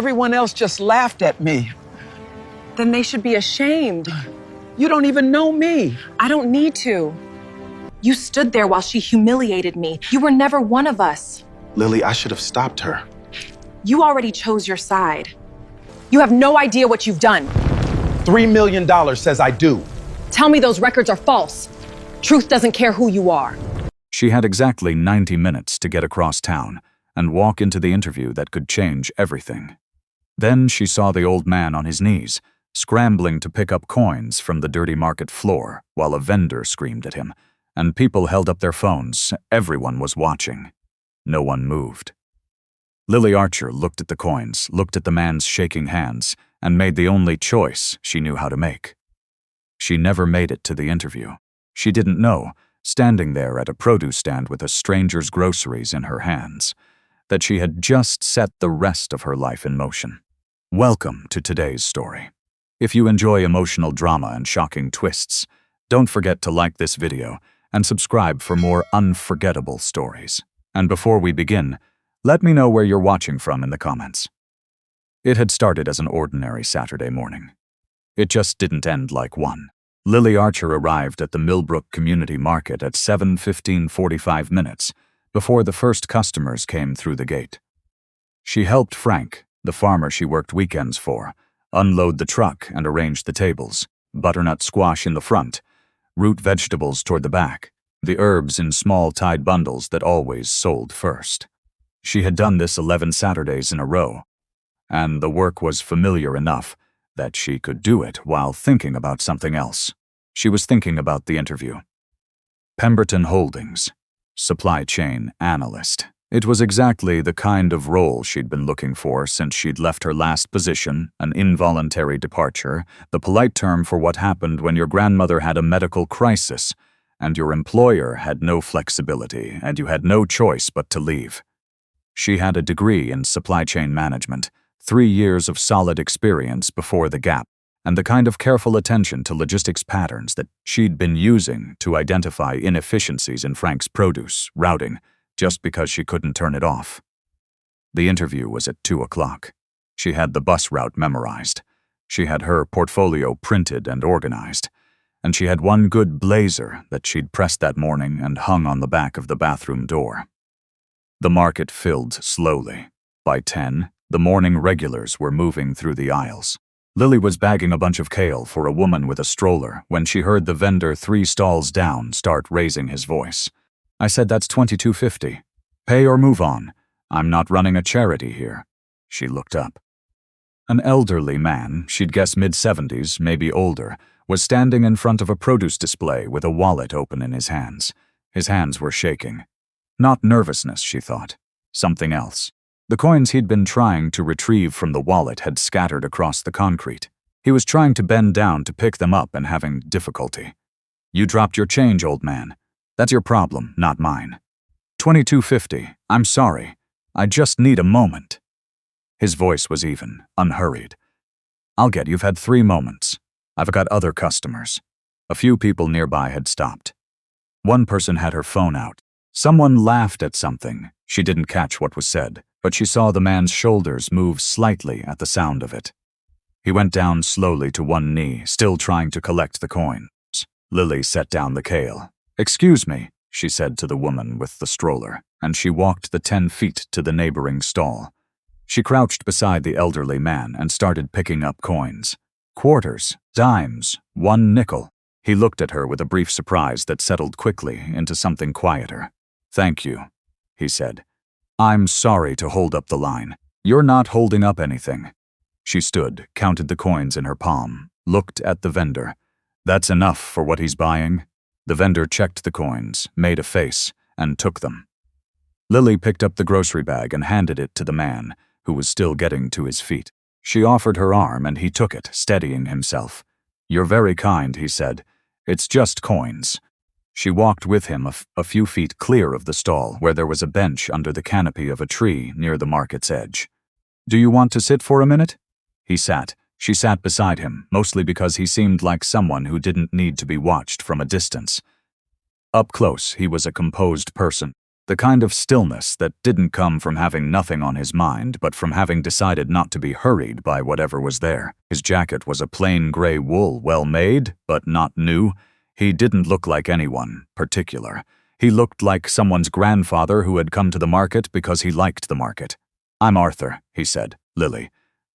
Everyone else just laughed at me. Then they should be ashamed. You don't even know me. I don't need to. You stood there while she humiliated me. You were never one of us. Lily, I should have stopped her. You already chose your side. You have no idea what you've done. $3 million says I do. Tell me those records are false. Truth doesn't care who you are. She had exactly 90 minutes to get across town and walk into the interview that could change everything. Then she saw the old man on his knees, scrambling to pick up coins from the dirty market floor while a vendor screamed at him, and people held up their phones. Everyone was watching. No one moved. Lily Archer looked at the coins, looked at the man's shaking hands, and made the only choice she knew how to make. She never made it to the interview. She didn't know, standing there at a produce stand with a stranger's groceries in her hands, that she had just set the rest of her life in motion. Welcome to today's story. If you enjoy emotional drama and shocking twists, don't forget to like this video and subscribe for more unforgettable stories. And before we begin, let me know where you're watching from in the comments. It had started as an ordinary Saturday morning. It just didn't end like one. Lily Archer arrived at the Millbrook Community Market at 7:45 minutes before the first customers came through the gate. She helped Frank, the farmer she worked weekends for, unload the truck and arrange the tables, butternut squash in the front, root vegetables toward the back, the herbs in small tied bundles that always sold first. She had done this 11 Saturdays in a row, and the work was familiar enough that she could do it while thinking about something else. She was thinking about the interview. Pemberton Holdings, supply chain analyst. It was exactly the kind of role she'd been looking for since she'd left her last position, an involuntary departure, the polite term for what happened when your grandmother had a medical crisis, and your employer had no flexibility, and you had no choice but to leave. She had a degree in supply chain management, 3 years of solid experience before the gap, and the kind of careful attention to logistics patterns that she'd been using to identify inefficiencies in Frank's produce routing just because she couldn't turn it off. The interview was at 2 o'clock. She had the bus route memorized. She had her portfolio printed and organized. And she had one good blazer that she'd pressed that morning and hung on the back of the bathroom door. The market filled slowly. By 10, the morning regulars were moving through the aisles. Lily was bagging a bunch of kale for a woman with a stroller when she heard the vendor 3 stalls down start raising his voice. I said, "That's $22.50. Pay or move on. I'm not running a charity here." She looked up. An elderly man, she'd guess mid-70s, maybe older, was standing in front of a produce display with a wallet open in his hands. His hands were shaking. Not nervousness, she thought. Something else. The coins he'd been trying to retrieve from the wallet had scattered across the concrete. He was trying to bend down to pick them up and having difficulty. "You dropped your change, old man. That's your problem, not mine. $22.50. I'm sorry. I just need a moment." His voice was even, unhurried. "I'll get you've had 3 moments. I've got other customers." A few people nearby had stopped. One person had her phone out. Someone laughed at something. She didn't catch what was said, but she saw the man's shoulders move slightly at the sound of it. He went down slowly to one knee, still trying to collect the coins. Lily set down the kale. "Excuse me," she said to the woman with the stroller, and she walked the 10 feet to the neighboring stall. She crouched beside the elderly man and started picking up coins. Quarters, dimes, 1 nickel. He looked at her with a brief surprise that settled quickly into something quieter. "Thank you," he said. "I'm sorry to hold up the line. You're not holding up anything." She stood, counted the coins in her palm, looked at the vendor. "That's enough for what he's buying?" The vendor checked the coins, made a face, and took them. Lily picked up the grocery bag and handed it to the man, who was still getting to his feet. She offered her arm and he took it, steadying himself. "You're very kind," he said. "It's just coins." She walked with him a few feet clear of the stall where there was a bench under the canopy of a tree near the market's edge. "Do you want to sit for a minute?" He sat. She sat beside him, mostly because he seemed like someone who didn't need to be watched from a distance. Up close, he was a composed person. The kind of stillness that didn't come from having nothing on his mind, but from having decided not to be hurried by whatever was there. His jacket was a plain gray wool, well made, but not new. He didn't look like anyone particular. He looked like someone's grandfather who had come to the market because he liked the market. "I'm Arthur," he said. "Lily.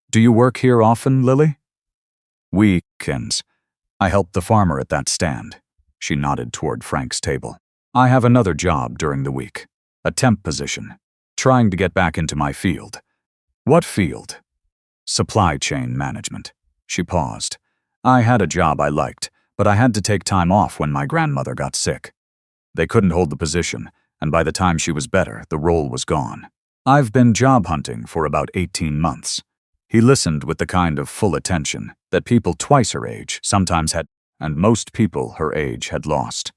Do you work here often, Lily?" "Weekends. I help the farmer at that stand." She nodded toward Frank's table. "I have another job during the week. A temp position. Trying to get back into my field." "What field?" "Supply chain management." She paused. "I had a job I liked, but I had to take time off when my grandmother got sick. They couldn't hold the position, and by the time she was better, the role was gone. I've been job hunting for about 18 months. He listened with the kind of full attention that people twice her age sometimes had, and most people her age had lost.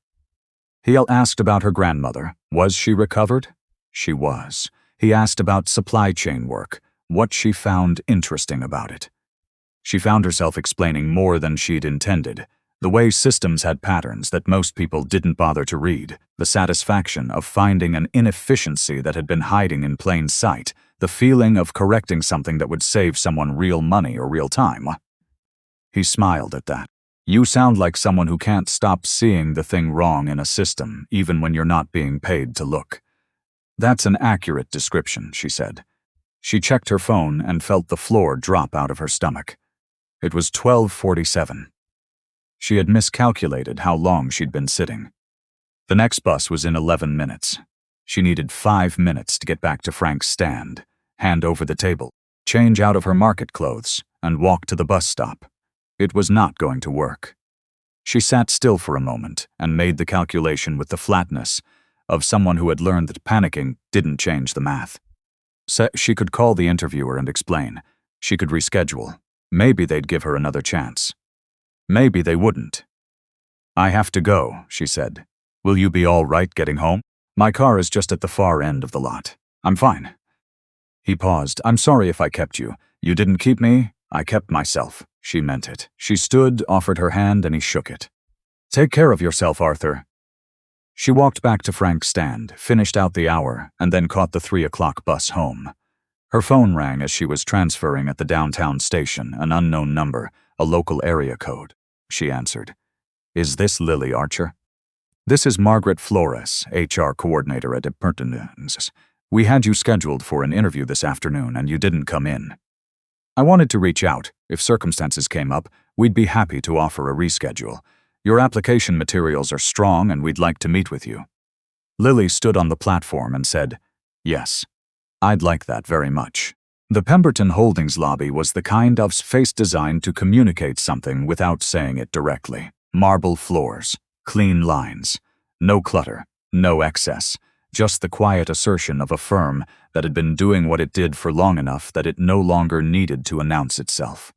He asked about her grandmother. Was she recovered? She was. He asked about supply chain work, what she found interesting about it. She found herself explaining more than she'd intended. The way systems had patterns that most people didn't bother to read, the satisfaction of finding an inefficiency that had been hiding in plain sight, the feeling of correcting something that would save someone real money or real time. He smiled at that. "You sound like someone who can't stop seeing the thing wrong in a system, even when you're not being paid to look." "That's an accurate description," she said. She checked her phone and felt the floor drop out of her stomach. It was 12:47. She had miscalculated how long she'd been sitting. The next bus was in 11 minutes. She needed 5 minutes to get back to Frank's stand, hand over the table, change out of her market clothes, and walk to the bus stop. It was not going to work. She sat still for a moment and made the calculation with the flatness of someone who had learned that panicking didn't change the math. She could call the interviewer and explain. She could reschedule. Maybe they'd give her another chance. Maybe they wouldn't. "I have to go," she said. "Will you be all right getting home? My car is just at the far end of the lot. I'm fine." He paused. "I'm sorry if I kept you. You didn't keep me. I kept myself." She meant it. She stood, offered her hand, and he shook it. "Take care of yourself, Arthur." She walked back to Frank's stand, finished out the hour, and then caught the 3 o'clock bus home. Her phone rang as she was transferring at the downtown station, an unknown number, a local area code. She answered. "Is this Lily Archer?" "This is Margaret Flores, HR coordinator at Betrayal. We had you scheduled for an interview this afternoon and you didn't come in. I wanted to reach out. If circumstances came up, we'd be happy to offer a reschedule. Your application materials are strong and we'd like to meet with you." Lily stood on the platform and said, "Yes, I'd like that very much." The Pemberton Holdings lobby was the kind of space designed to communicate something without saying it directly. Marble floors, clean lines, no clutter, no excess, just the quiet assertion of a firm that had been doing what it did for long enough that it no longer needed to announce itself.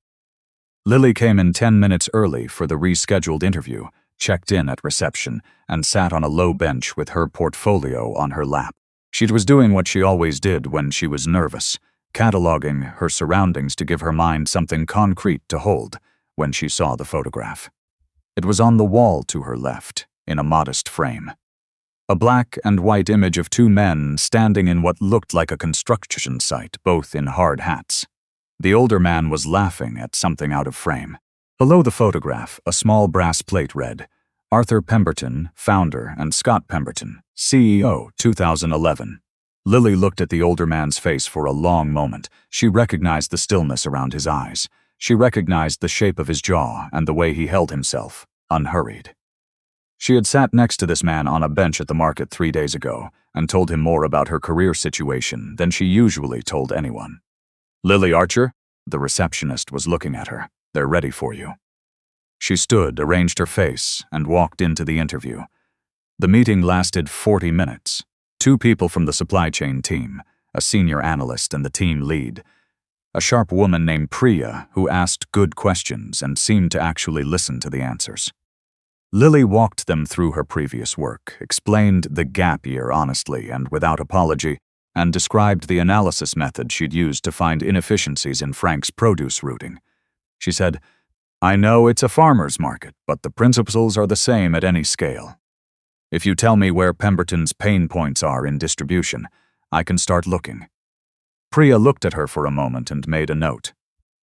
Lily came in 10 minutes early for the rescheduled interview, checked in at reception, and sat on a low bench with her portfolio on her lap. She was doing what she always did when she was nervous, cataloging her surroundings to give her mind something concrete to hold when she saw the photograph. It was on the wall to her left, in a modest frame. A black and white image of two men standing in what looked like a construction site, both in hard hats. The older man was laughing at something out of frame. Below the photograph, a small brass plate read, "Arthur Pemberton, founder, and Scott Pemberton, CEO, 2011. Lily looked at the older man's face for a long moment. She recognized the stillness around his eyes. She recognized the shape of his jaw and the way he held himself, unhurried. She had sat next to this man on a bench at the market 3 days ago and told him more about her career situation than she usually told anyone. "Lily Archer?" The receptionist was looking at her. "They're ready for you." She stood, arranged her face, and walked into the interview. The meeting lasted 40 minutes. 2 people from the supply chain team, a senior analyst and the team lead. A sharp woman named Priya who asked good questions and seemed to actually listen to the answers. Lily walked them through her previous work, explained the gap year honestly and without apology, and described the analysis method she'd used to find inefficiencies in Frank's produce routing. She said, "I know it's a farmer's market, but the principles are the same at any scale." If you tell me where Pemberton's pain points are in distribution, I can start looking. Priya looked at her for a moment and made a note.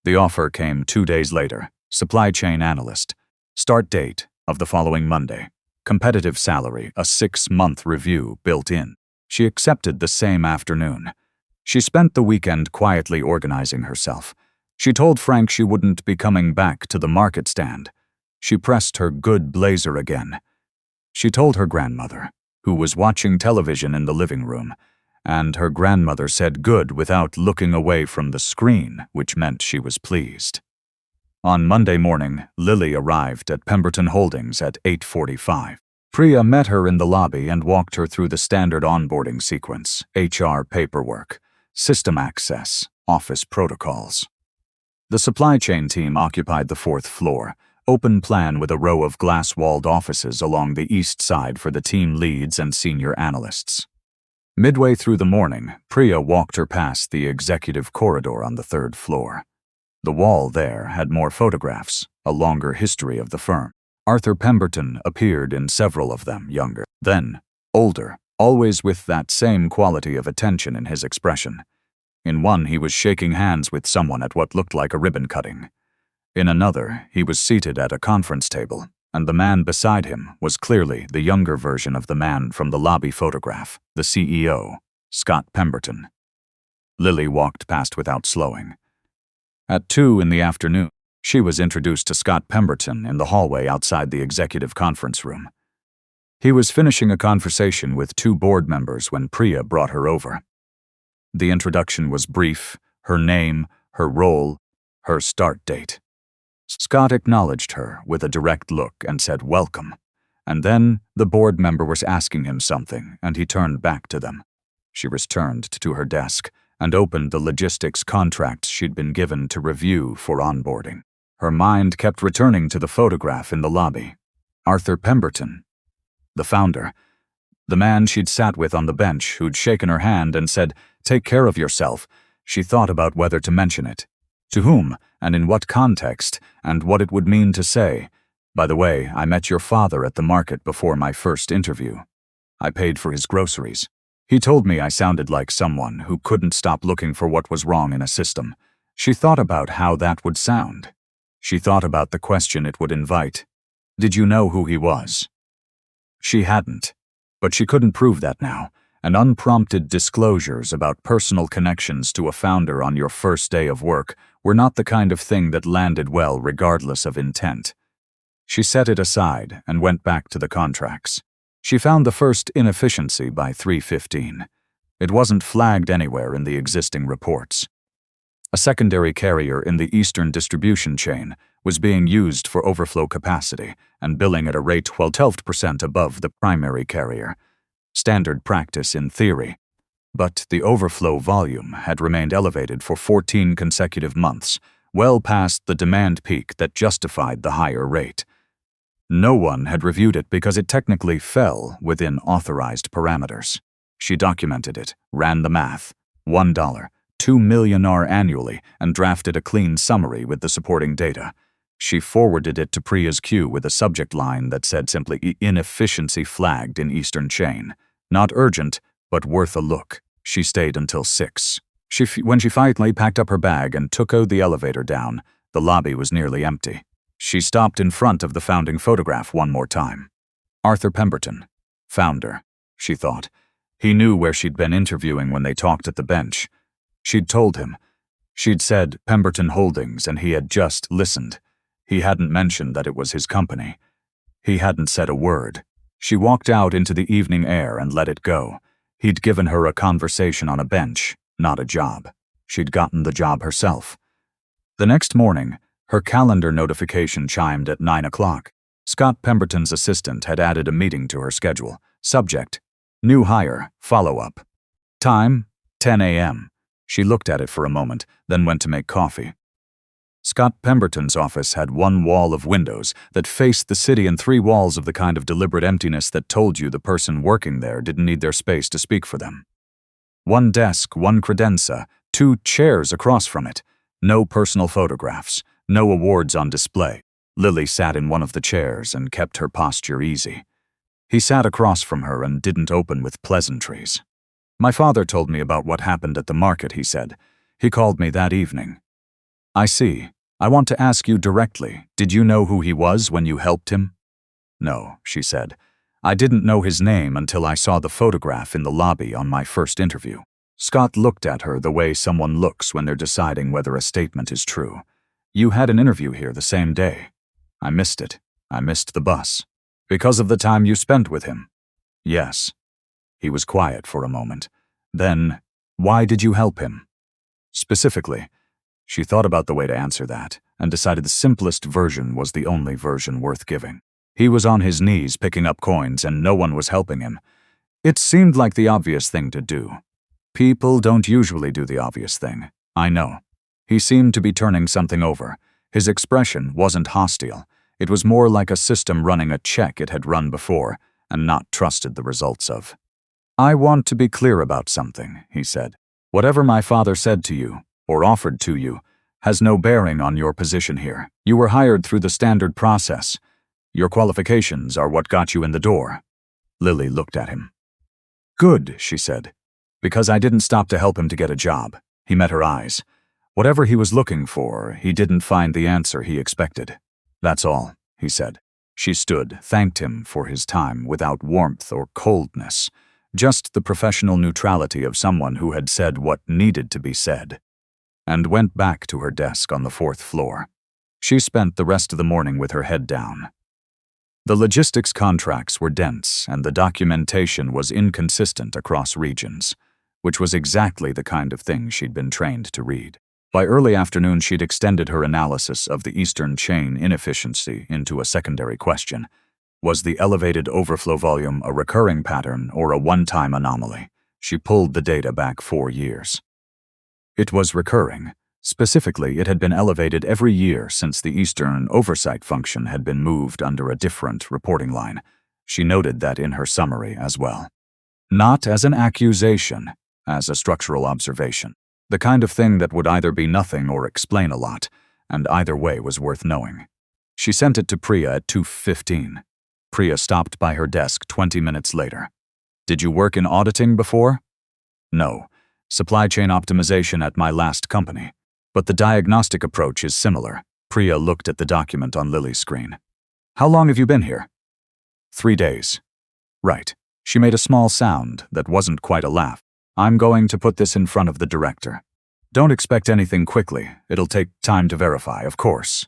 The offer came 2 days later. Supply chain analyst. Start date of the following Monday. Competitive salary, a 6-month review built in. She accepted the same afternoon. She spent the weekend quietly organizing herself. She told Frank she wouldn't be coming back to the market stand. She pressed her good blazer again. She told her grandmother, who was watching television in the living room, and her grandmother said good without looking away from the screen, which meant she was pleased. On Monday morning, Lily arrived at Pemberton Holdings at 8:45. Priya met her in the lobby and walked her through the standard onboarding sequence: HR paperwork, system access, office protocols. The supply chain team occupied the 4th floor, open plan with a row of glass-walled offices along the east side for the team leads and senior analysts. Midway through the morning, Priya walked her past the executive corridor on the 3rd floor. The wall there had more photographs, a longer history of the firm. Arthur Pemberton appeared in several of them, younger, then older, always with that same quality of attention in his expression. In one, he was shaking hands with someone at what looked like a ribbon cutting. In another, he was seated at a conference table, and the man beside him was clearly the younger version of the man from the lobby photograph, the CEO, Scott Pemberton. Lily walked past without slowing. At 2 in the afternoon, she was introduced to Scott Pemberton in the hallway outside the executive conference room. He was finishing a conversation with 2 board members when Priya brought her over. The introduction was brief: her name, her role, her start date. Scott acknowledged her with a direct look and said welcome, and then the board member was asking him something and he turned back to them. She returned to her desk and opened the logistics contracts she'd been given to review for onboarding. Her mind kept returning to the photograph in the lobby. Arthur Pemberton, the founder, the man she'd sat with on the bench who'd shaken her hand and said, "Take care of yourself." She thought about whether to mention it. To whom, and in what context, and what it would mean to say, "By the way, I met your father at the market before my first interview. I paid for his groceries. He told me I sounded like someone who couldn't stop looking for what was wrong in a system." She thought about how that would sound. She thought about the question it would invite. Did you know who he was? She hadn't, but she couldn't prove that now, and unprompted disclosures about personal connections to a founder on your first day of work were not the kind of thing that landed well regardless of intent. She set it aside and went back to the contracts. She found the first inefficiency by 3:15. It wasn't flagged anywhere in the existing reports. A secondary carrier in the eastern distribution chain was being used for overflow capacity and billing at a rate 12% above the primary carrier. Standard practice in theory. But the overflow volume had remained elevated for 14 consecutive months, well past the demand peak that justified the higher rate. No one had reviewed it because it technically fell within authorized parameters. She documented it, ran the math, $1, $2 million annually, and drafted a clean summary with the supporting data. She forwarded it to Priya's queue with a subject line that said simply, "Inefficiency flagged in Eastern Chain. Not urgent, but worth a look." She stayed until 6. When she finally packed up her bag and took the elevator down, the lobby was nearly empty. She stopped in front of the founding photograph one more time. Arthur Pemberton, founder, she thought. He knew where she'd been interviewing when they talked at the bench. She'd told him. She'd said Pemberton Holdings, and he had just listened. He hadn't mentioned that it was his company. He hadn't said a word. She walked out into the evening air and let it go. He'd given her a conversation on a bench, not a job. She'd gotten the job herself. The next morning, her calendar notification chimed at 9 o'clock. Scott Pemberton's assistant had added a meeting to her schedule. Subject: new hire, follow-up. Time: 10 a.m. She looked at it for a moment, then went to make coffee. Scott Pemberton's office had one wall of windows that faced the city and 3 walls of the kind of deliberate emptiness that told you the person working there didn't need their space to speak for them. 1 desk, 1 credenza, 2 chairs across from it. No personal photographs, no awards on display. Lily sat in one of the chairs and kept her posture easy. He sat across from her and didn't open with pleasantries. "My father told me about what happened at the market," he said. "He called me that evening." "I see. I want to ask you directly, did you know who he was when you helped him?" "No," she said. "I didn't know his name until I saw the photograph in the lobby on my first interview." Scott looked at her the way someone looks when they're deciding whether a statement is true. "You had an interview here the same day." "I missed it. I missed the bus." "Because of the time you spent with him?" "Yes." He was quiet for a moment. Then, "Why did you help him?" "Specifically." She thought about the way to answer that, and decided the simplest version was the only version worth giving. He was on his knees picking up coins and no one was helping him. It seemed like the obvious thing to do. People don't usually do the obvious thing. I know. He seemed to be turning something over. His expression wasn't hostile. It was more like a system running a check it had run before and not trusted the results of. "I want to be clear about something," he said. "Whatever my father said to you, or offered to you, has no bearing on your position here. You were hired through the standard process. Your qualifications are what got you in the door." Lily looked at him. "Good," she said. "Because I didn't stop to help him to get a job." He met her eyes. Whatever he was looking for, he didn't find the answer he expected. "That's all," he said. She stood, thanked him for his time without warmth or coldness, just the professional neutrality of someone who had said what needed to be said, and went back to her desk on the 4th floor. She spent the rest of the morning with her head down. The logistics contracts were dense and the documentation was inconsistent across regions, which was exactly the kind of thing she'd been trained to read. By early afternoon, she'd extended her analysis of the Eastern chain inefficiency into a secondary question. Was the elevated overflow volume a recurring pattern or a one-time anomaly? She pulled the data back 4 years. It was recurring. Specifically, it had been elevated every year since the Eastern oversight function had been moved under a different reporting line. She noted that in her summary as well. Not as an accusation, as a structural observation. The kind of thing that would either be nothing or explain a lot, and either way was worth knowing. She sent it to Priya at 2:15. Priya stopped by her desk 20 minutes later. "Did you work in auditing before?" "No. Supply chain optimization at my last company. But the diagnostic approach is similar." Priya looked at the document on Lily's screen. "How long have you been here?" 3 days. "Right." She made a small sound that wasn't quite a laugh. "I'm going to put this in front of the director. Don't expect anything quickly. It'll take time to verify, of course."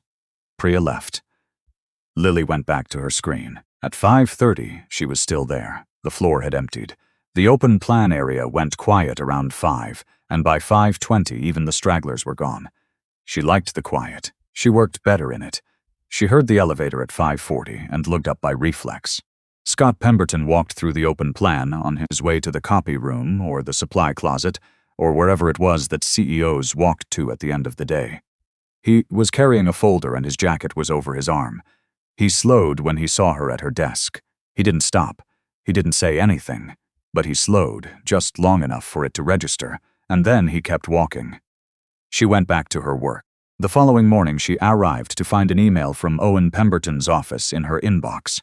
Priya left. Lily went back to her screen. At 5:30, she was still there. The floor had emptied. The open plan area went quiet around 5, and by 5:20 even the stragglers were gone. She liked the quiet. She worked better in it. She heard the elevator at 5:40 and looked up by reflex. Scott Pemberton walked through the open plan on his way to the copy room or the supply closet or wherever it was that CEOs walked to at the end of the day. He was carrying a folder and his jacket was over his arm. He slowed when he saw her at her desk. He didn't stop. He didn't say anything. But he slowed, just long enough for it to register, and then he kept walking. She went back to her work. The following morning she arrived to find an email from Owen Pemberton's office in her inbox.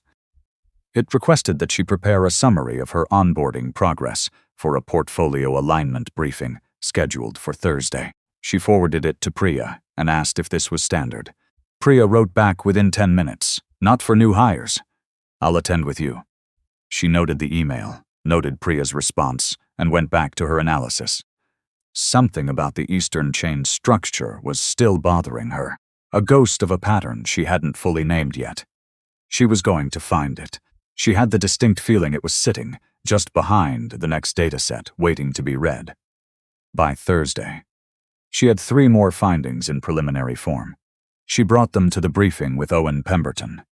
It requested that she prepare a summary of her onboarding progress for a portfolio alignment briefing scheduled for Thursday. She forwarded it to Priya and asked if this was standard. Priya wrote back within 10 minutes, "Not for new hires. I'll attend with you." She noted the email, noted Priya's response, and went back to her analysis. Something about the Eastern chain structure was still bothering her, a ghost of a pattern she hadn't fully named yet. She was going to find it. She had the distinct feeling it was sitting just behind the next dataset, waiting to be read. By Thursday, she had 3 more findings in preliminary form. She brought them to the briefing with Owen Pemberton,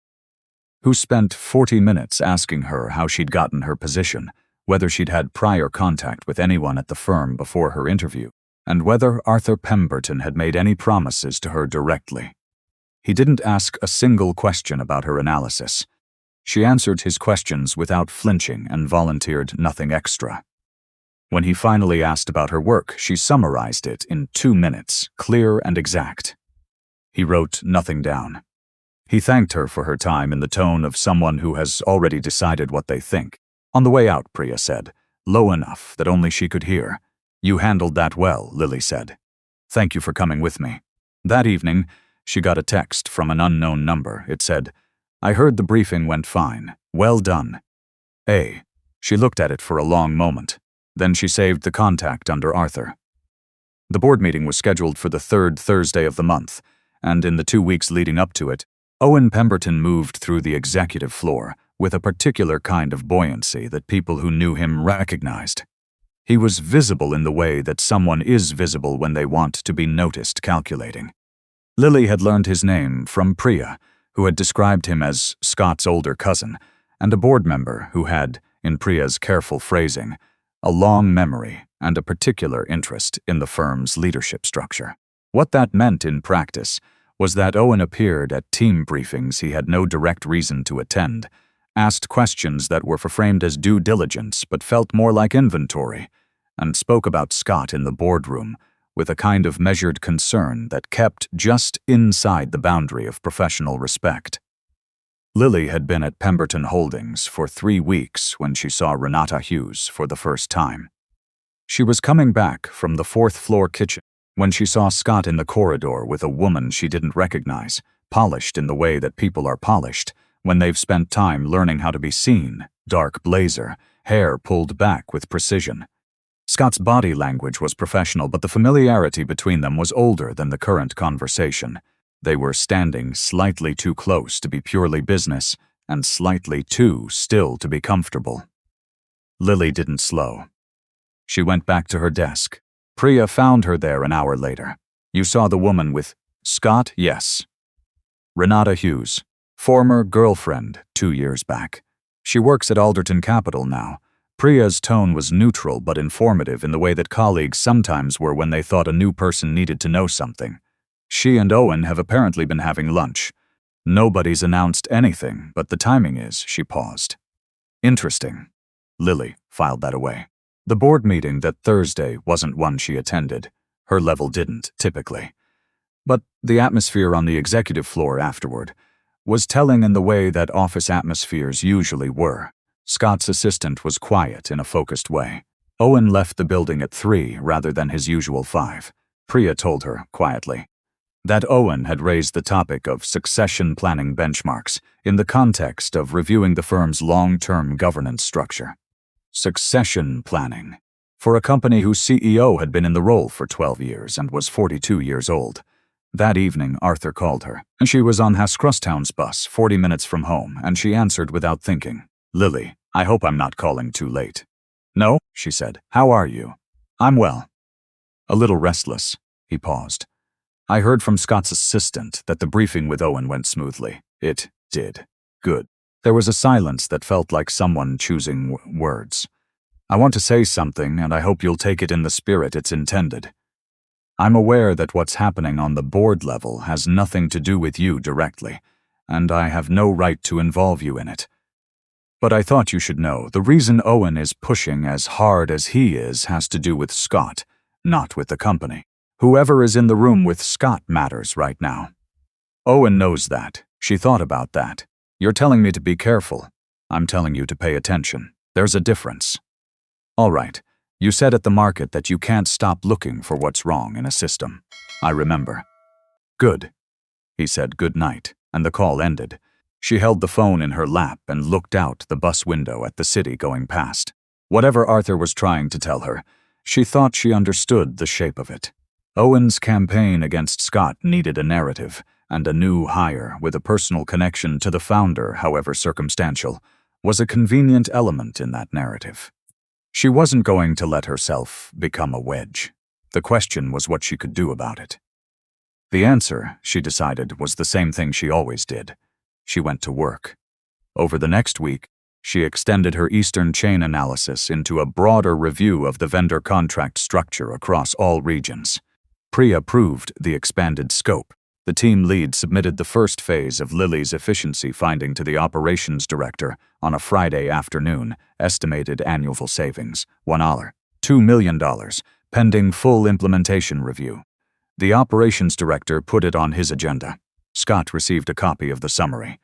who spent 40 minutes asking her how she'd gotten her position, whether she'd had prior contact with anyone at the firm before her interview, and whether Arthur Pemberton had made any promises to her directly. He didn't ask a single question about her analysis. She answered his questions without flinching and volunteered nothing extra. When he finally asked about her work, she summarized it in 2 minutes, clear and exact. He wrote nothing down. He thanked her for her time in the tone of someone who has already decided what they think. On the way out, Priya said, low enough that only she could hear. You handled that well, Lily said. Thank you for coming with me. That evening, she got a text from an unknown number. It said, I heard the briefing went fine. Well done. She looked at it for a long moment. Then she saved the contact under Arthur. The board meeting was scheduled for the third Thursday of the month, and in the 2 weeks leading up to it, Owen Pemberton moved through the executive floor with a particular kind of buoyancy that people who knew him recognized. He was visible in the way that someone is visible when they want to be noticed calculating. Lily had learned his name from Priya, who had described him as Scott's older cousin, and a board member who had, in Priya's careful phrasing, a long memory and a particular interest in the firm's leadership structure. What that meant in practice was that Owen appeared at team briefings he had no direct reason to attend, asked questions that were framed as due diligence but felt more like inventory, and spoke about Scott in the boardroom with a kind of measured concern that kept just inside the boundary of professional respect. Lily had been at Pemberton Holdings for 3 weeks when she saw Renata Hughes for the first time. She was coming back from the 4th-floor kitchen when she saw Scott in the corridor with a woman she didn't recognize, polished in the way that people are polished when they've spent time learning how to be seen, dark blazer, hair pulled back with precision. Scott's body language was professional, but the familiarity between them was older than the current conversation. They were standing slightly too close to be purely business and slightly too still to be comfortable. Lily didn't slow. She went back to her desk. Priya found her there an hour later. You saw the woman with Scott? Yes. Renata Hughes, former girlfriend 2 years back. She works at Alderton Capital now. Priya's tone was neutral but informative in the way that colleagues sometimes were when they thought a new person needed to know something. She and Owen have apparently been having lunch. Nobody's announced anything, but the timing is, she paused. Interesting. Lily filed that away. The board meeting that Thursday wasn't one she attended. Her level didn't, typically. But the atmosphere on the executive floor afterward was telling in the way that office atmospheres usually were. Scott's assistant was quiet in a focused way. Owen left the building at 3 rather than his usual 5. Priya told her, quietly, that Owen had raised the topic of succession planning benchmarks in the context of reviewing the firm's long-term governance structure. Succession planning. For a company whose CEO had been in the role for 12 years and was 42 years old. That evening, Arthur called her, and she was on Hascrosstown's bus, 40 minutes from home, and she answered without thinking. Lily, I hope I'm not calling too late. No, she said. How are you? I'm well. A little restless. He paused. I heard from Scott's assistant that the briefing with Owen went smoothly. It did. Good. There was a silence that felt like someone choosing words. I want to say something, and I hope you'll take it in the spirit it's intended. I'm aware that what's happening on the board level has nothing to do with you directly, and I have no right to involve you in it. But I thought you should know the reason Owen is pushing as hard as he is has to do with Scott, not with the company. Whoever is in the room with Scott matters right now. Owen knows that. She thought about that. You're telling me to be careful. I'm telling you to pay attention. There's a difference. All right. You said at the market that you can't stop looking for what's wrong in a system. I remember. Good. He said good night, and the call ended. She held the phone in her lap and looked out the bus window at the city going past. Whatever Arthur was trying to tell her, she thought she understood the shape of it. Owen's campaign against Scott needed a narrative, and a new hire with a personal connection to the founder, however circumstantial, was a convenient element in that narrative. She wasn't going to let herself become a wedge. The question was what she could do about it. The answer, she decided, was the same thing she always did. She went to work. Over the next week, she extended her Eastern chain analysis into a broader review of the vendor contract structure across all regions. Priya approved the expanded scope. The team lead submitted the first phase of Lily's efficiency finding to the operations director on a Friday afternoon, estimated annual savings, $2 million, pending full implementation review. The operations director put it on his agenda. Scott received a copy of the summary.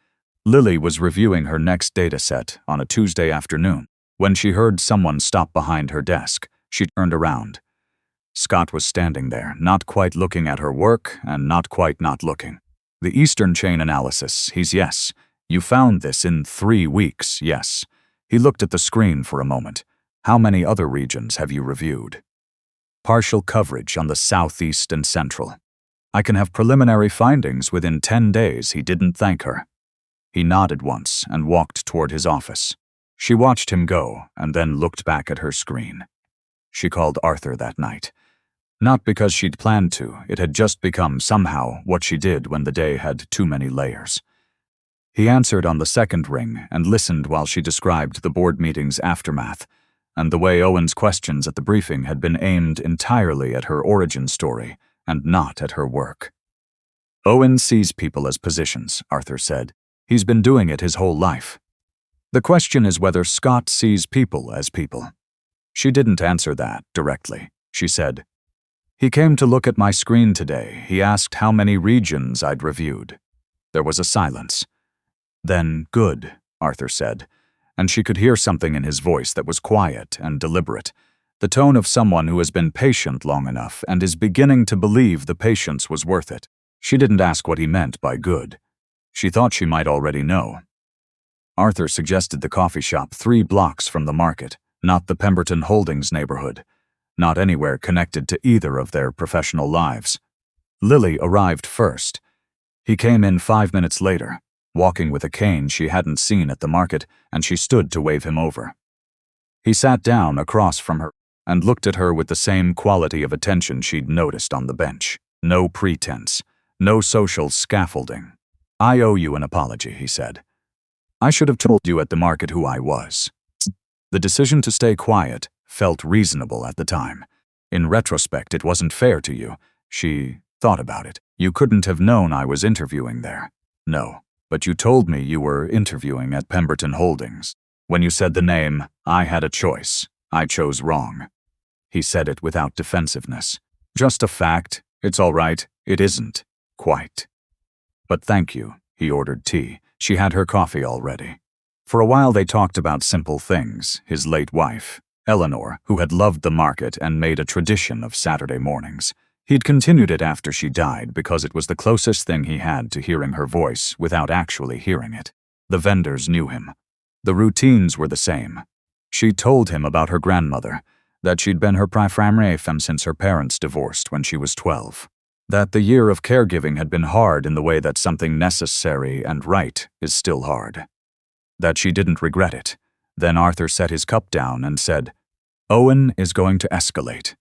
Lily was reviewing her next data set on a Tuesday afternoon. When she heard someone stop behind her desk, she turned around. Scott was standing there, not quite looking at her work and not quite not looking. The Eastern chain analysis, he's yes. You found this in 3 weeks, yes. He looked at the screen for a moment. How many other regions have you reviewed? Partial coverage on the Southeast and Central. I can have preliminary findings within 10 days. He didn't thank her. He nodded once and walked toward his office. She watched him go and then looked back at her screen. She called Arthur that night. Not because she'd planned to, it had just become somehow what she did when the day had too many layers. He answered on the second ring and listened while she described the board meeting's aftermath, and the way Owen's questions at the briefing had been aimed entirely at her origin story and not at her work. Owen sees people as positions, Arthur said. He's been doing it his whole life. The question is whether Scott sees people as people. She didn't answer that directly. She said, "He came to look at my screen today. He asked how many regions I'd reviewed." There was a silence. Then, "Good," Arthur said, and she could hear something in his voice that was quiet and deliberate, the tone of someone who has been patient long enough and is beginning to believe the patience was worth it. She didn't ask what he meant by good. She thought she might already know. Arthur suggested the coffee shop 3 blocks from the market, not the Pemberton Holdings neighborhood, not anywhere connected to either of their professional lives. Lily arrived first. He came in 5 minutes later, walking with a cane she hadn't seen at the market, and she stood to wave him over. He sat down across from her and looked at her with the same quality of attention she'd noticed on the bench. No pretense, no social scaffolding. "I owe you an apology," he said. "I should have told you at the market who I was." The decision to stay quiet felt reasonable at the time. In retrospect, it wasn't fair to you. She thought about it. "You couldn't have known I was interviewing there." "No, but you told me you were interviewing at Pemberton Holdings. When you said the name, I had a choice. I chose wrong." He said it without defensiveness. "Just a fact. It's all right. It isn't. Quite." "But thank you." He ordered tea. She had her coffee already. For a while they talked about simple things, his late wife, Eleanor, who had loved the market and made a tradition of Saturday mornings. He'd continued it after she died because it was the closest thing he had to hearing her voice without actually hearing it. The vendors knew him. The routines were the same. She told him about her grandmother, that she'd been her primary femme since her parents divorced when she was 12. That the year of caregiving had been hard in the way that something necessary and right is still hard. That she didn't regret it. Then Arthur set his cup down and said, "Owen is going to escalate."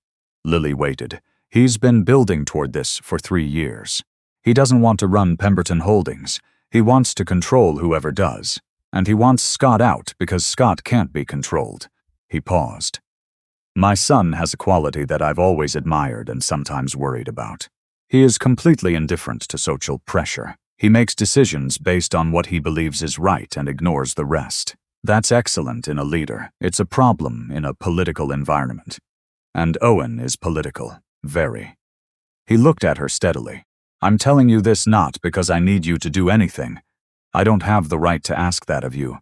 Lily waited. "He's been building toward this for 3 years. He doesn't want to run Pemberton Holdings. He wants to control whoever does. And he wants Scott out because Scott can't be controlled." He paused. "My son has a quality that I've always admired and sometimes worried about. He is completely indifferent to social pressure. He makes decisions based on what he believes is right and ignores the rest. That's excellent in a leader. It's a problem in a political environment. And Owen is political. Very." He looked at her steadily. "I'm telling you this not because I need you to do anything. I don't have the right to ask that of you.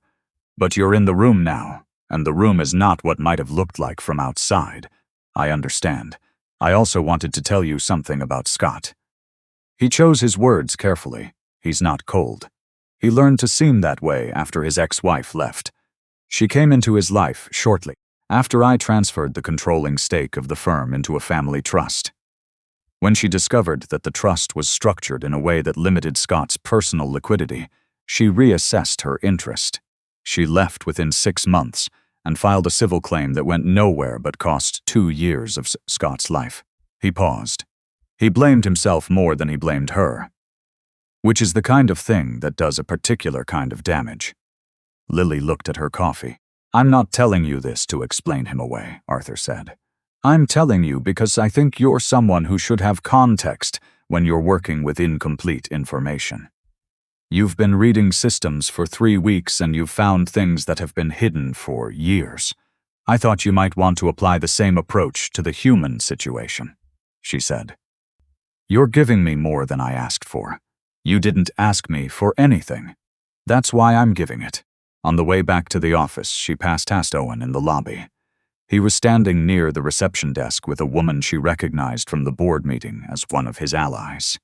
But you're in the room now, and the room is not what might have looked like from outside. I understand. I also wanted to tell you something about Scott." He chose his words carefully. He's not cold. He learned to seem that way after his ex-wife left. She came into his life shortly after I transferred the controlling stake of the firm into a family trust. When she discovered that the trust was structured in a way that limited Scott's personal liquidity, she reassessed her interest. She left within 6 months and filed a civil claim that went nowhere but cost 2 years of Scott's life. He paused. He blamed himself more than he blamed her, which is the kind of thing that does a particular kind of damage. Lily looked at her coffee. "I'm not telling you this to explain him away," Arthur said. "I'm telling you because I think you're someone who should have context when you're working with incomplete information. You've been reading systems for 3 weeks and you've found things that have been hidden for years. I thought you might want to apply the same approach to the human situation," she said. "You're giving me more than I asked for. You didn't ask me for anything. That's why I'm giving it. On the way back to the office, she passed past Owen in the lobby. He was standing near the reception desk with a woman she recognized from the board meeting as one of his allies.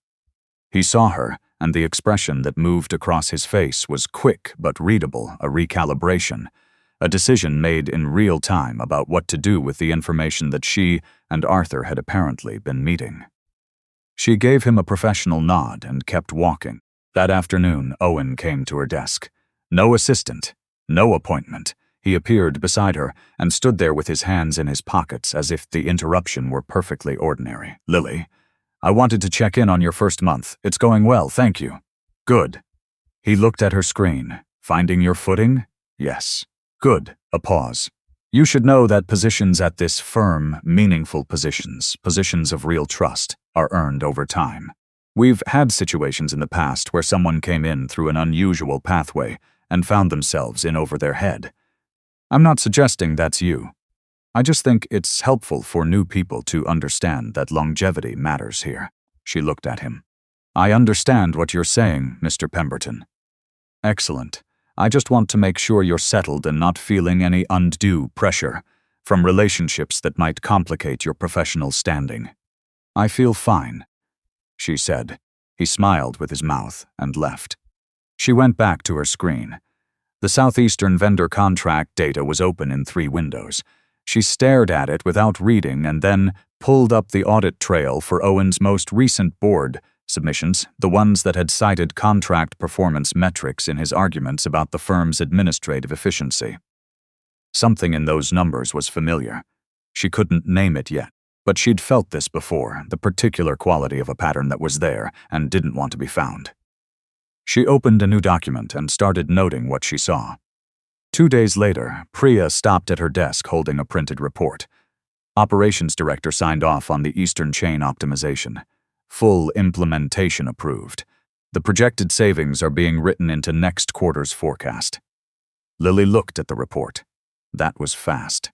He saw her, and the expression that moved across his face was quick but readable, a recalibration, a decision made in real time about what to do with the information that she and Arthur had apparently been meeting. She gave him a professional nod and kept walking. That afternoon, Owen came to her desk. No assistant, no appointment. He appeared beside her and stood there with his hands in his pockets as if the interruption were perfectly ordinary. Lily, I wanted to check in on your first month. It's going well, thank you. Good. He looked at her screen. Finding your footing? Yes. Good. A pause. You should know that positions at this firm, meaningful positions, positions of real trust, are earned over time. We've had situations in the past where someone came in through an unusual pathway and found themselves in over their head. I'm not suggesting that's you. I just think it's helpful for new people to understand that longevity matters here. She looked at him. I understand what you're saying, Mr. Pemberton. Excellent. I just want to make sure you're settled and not feeling any undue pressure from relationships that might complicate your professional standing. I feel fine, she said. He smiled with his mouth and left. She went back to her screen. The Southeastern vendor contract data was open in 3 windows. She stared at it without reading and then pulled up the audit trail for Owen's most recent board submissions, the ones that had cited contract performance metrics in his arguments about the firm's administrative efficiency. Something in those numbers was familiar. She couldn't name it yet, but she'd felt this before, the particular quality of a pattern that was there and didn't want to be found. She opened a new document and started noting what she saw. 2 days later, Priya stopped at her desk holding a printed report. Operations Director signed off on the Eastern Chain optimization. Full implementation approved. The projected savings are being written into next quarter's forecast. Lily looked at the report. That was fast.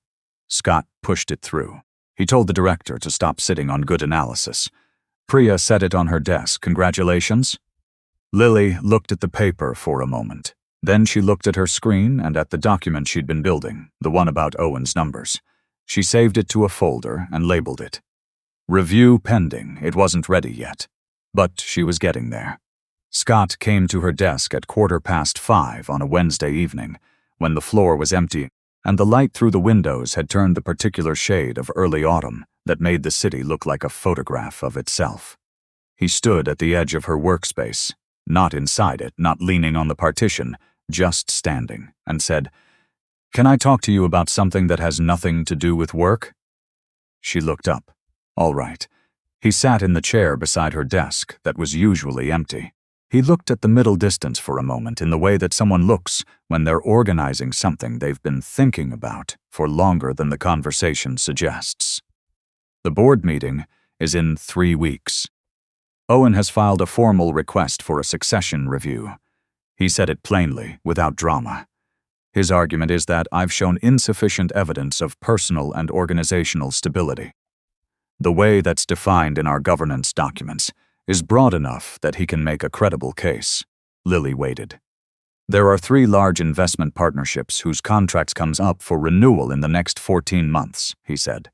Scott pushed it through. He told the director to stop sitting on good analysis. Priya set it on her desk. Congratulations. Lily looked at the paper for a moment. Then she looked at her screen and at the document she'd been building, the one about Owen's numbers. She saved it to a folder and labeled it. Review pending. It wasn't ready yet, but she was getting there. Scott came to her desk at 5:15 on a Wednesday evening, when the floor was empty and the light through the windows had turned the particular shade of early autumn that made the city look like a photograph of itself. He stood at the edge of her workspace, not inside it, not leaning on the partition, just standing, and said, "Can I talk to you about something that has nothing to do with work?" She looked up. All right. He sat in the chair beside her desk that was usually empty. He looked at the middle distance for a moment in the way that someone looks when they're organizing something they've been thinking about for longer than the conversation suggests. The board meeting is in 3 weeks. Owen has filed a formal request for a succession review. He said it plainly, without drama. His argument is that I've shown insufficient evidence of personal and organizational stability. The way that's defined in our governance documents is broad enough that he can make a credible case. Lily waited. There are 3 large investment partnerships whose contracts comes up for renewal in the next 14 months, he said.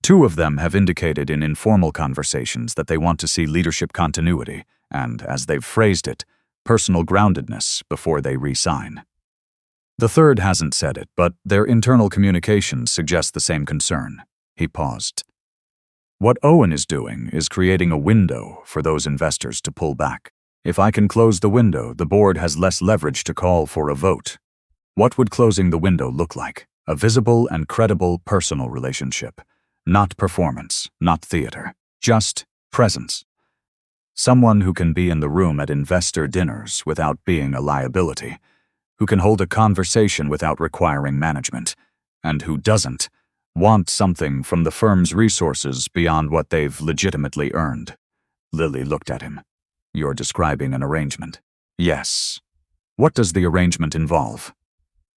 2 of them have indicated in informal conversations that they want to see leadership continuity and, as they've phrased it, personal groundedness before they re-sign. The 3rd hasn't said it, but their internal communications suggest the same concern. He paused. What Owen is doing is creating a window for those investors to pull back. If I can close the window, the board has less leverage to call for a vote. What would closing the window look like? A visible and credible personal relationship. Not performance, not theater, just presence. Someone who can be in the room at investor dinners without being a liability, who can hold a conversation without requiring management, and who doesn't want something from the firm's resources beyond what they've legitimately earned. Lily looked at him. You're describing an arrangement. Yes. What does the arrangement involve?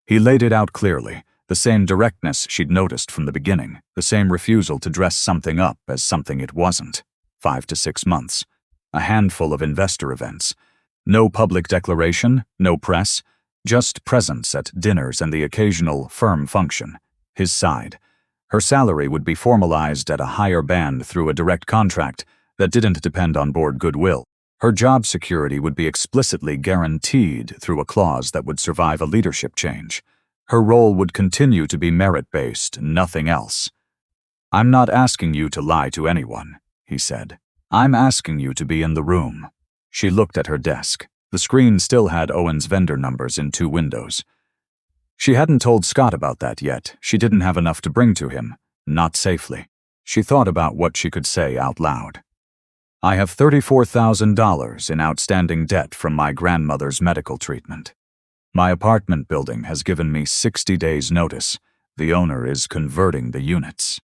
He laid it out clearly, the same directness she'd noticed from the beginning, the same refusal to dress something up as something it wasn't. 5 to 6 months. a handful of investor events. No public declaration, no press, just presence at dinners and the occasional firm function. His side. Her salary would be formalized at a higher band through a direct contract that didn't depend on board goodwill. Her job security would be explicitly guaranteed through a clause that would survive a leadership change. Her role would continue to be merit-based, nothing else. "I'm not asking you to lie to anyone," he said. "I'm asking you to be in the room." She looked at her desk. The screen still had Owen's vendor numbers in 2 windows. She hadn't told Scott about that yet. She didn't have enough to bring to him. Not safely. She thought about what she could say out loud. "I have $34,000 in outstanding debt from my grandmother's medical treatment. My apartment building has given me 60 days' notice. The owner is converting the units.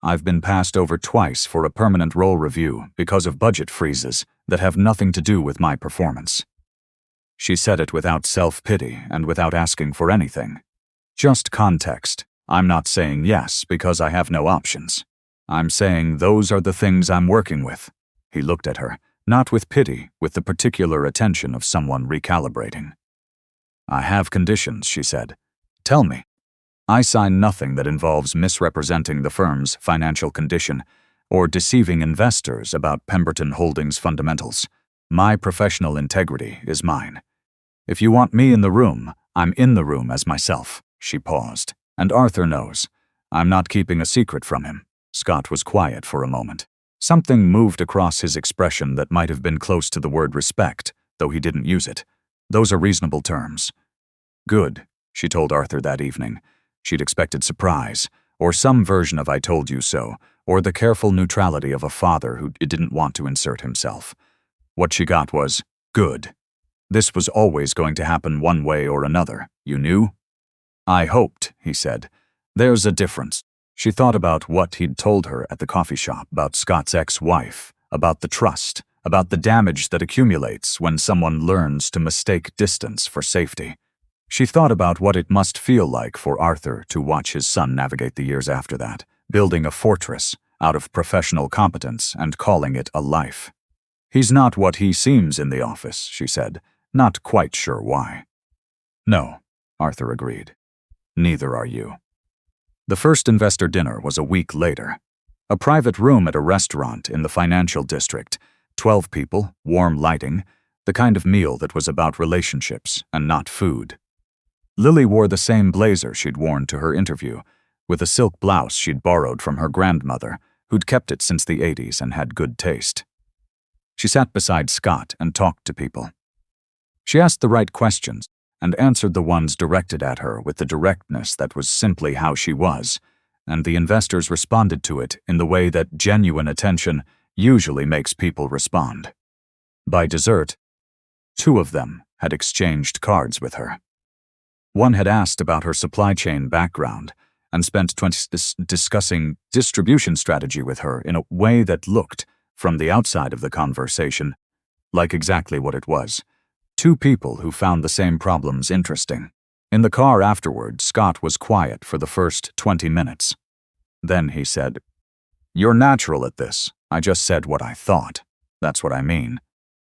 I've been passed over twice for a permanent role review because of budget freezes that have nothing to do with my performance." She said it without self-pity and without asking for anything. Just context. I'm not saying yes because I have no options. I'm saying those are the things I'm working with. He looked at her, not with pity, with the particular attention of someone recalibrating. "I have conditions," she said. "Tell me." "I sign nothing that involves misrepresenting the firm's financial condition or deceiving investors about Pemberton Holdings' fundamentals. My professional integrity is mine. If you want me in the room, I'm in the room as myself." She paused. "And Arthur knows. I'm not keeping a secret from him." Scott was quiet for a moment. Something moved across his expression that might have been close to the word respect, though he didn't use it. Those are reasonable terms. "Good," she told Arthur that evening. She'd expected surprise, or some version of "I told you so," or the careful neutrality of a father who didn't want to insert himself. What she got was, "Good. This was always going to happen one way or another, you knew?" "I hoped," he said. "There's a difference." She thought about what he'd told her at the coffee shop, about Scott's ex-wife, about the trust, about the damage that accumulates when someone learns to mistake distance for safety. She thought about what it must feel like for Arthur to watch his son navigate the years after that, building a fortress out of professional competence and calling it a life. "He's not what he seems in the office," she said, not quite sure why. "No," Arthur agreed. "Neither are you." The first investor dinner was a week later. A private room at a restaurant in the financial district, 12 people, warm lighting, the kind of meal that was about relationships and not food. Lily wore the same blazer she'd worn to her interview, with a silk blouse she'd borrowed from her grandmother, who'd kept it since the 80s and had good taste. She sat beside Scott and talked to people. She asked the right questions and answered the ones directed at her with the directness that was simply how she was, and the investors responded to it in the way that genuine attention usually makes people respond. By dessert, 2 of them had exchanged cards with her. One had asked about her supply chain background and spent 20 discussing distribution strategy with her in a way that looked, from the outside of the conversation, like exactly what it was. 2 people who found the same problems interesting. In the car afterward, Scott was quiet for the first 20 minutes. Then he said, "You're natural at this. I just said what I thought. That's what I mean."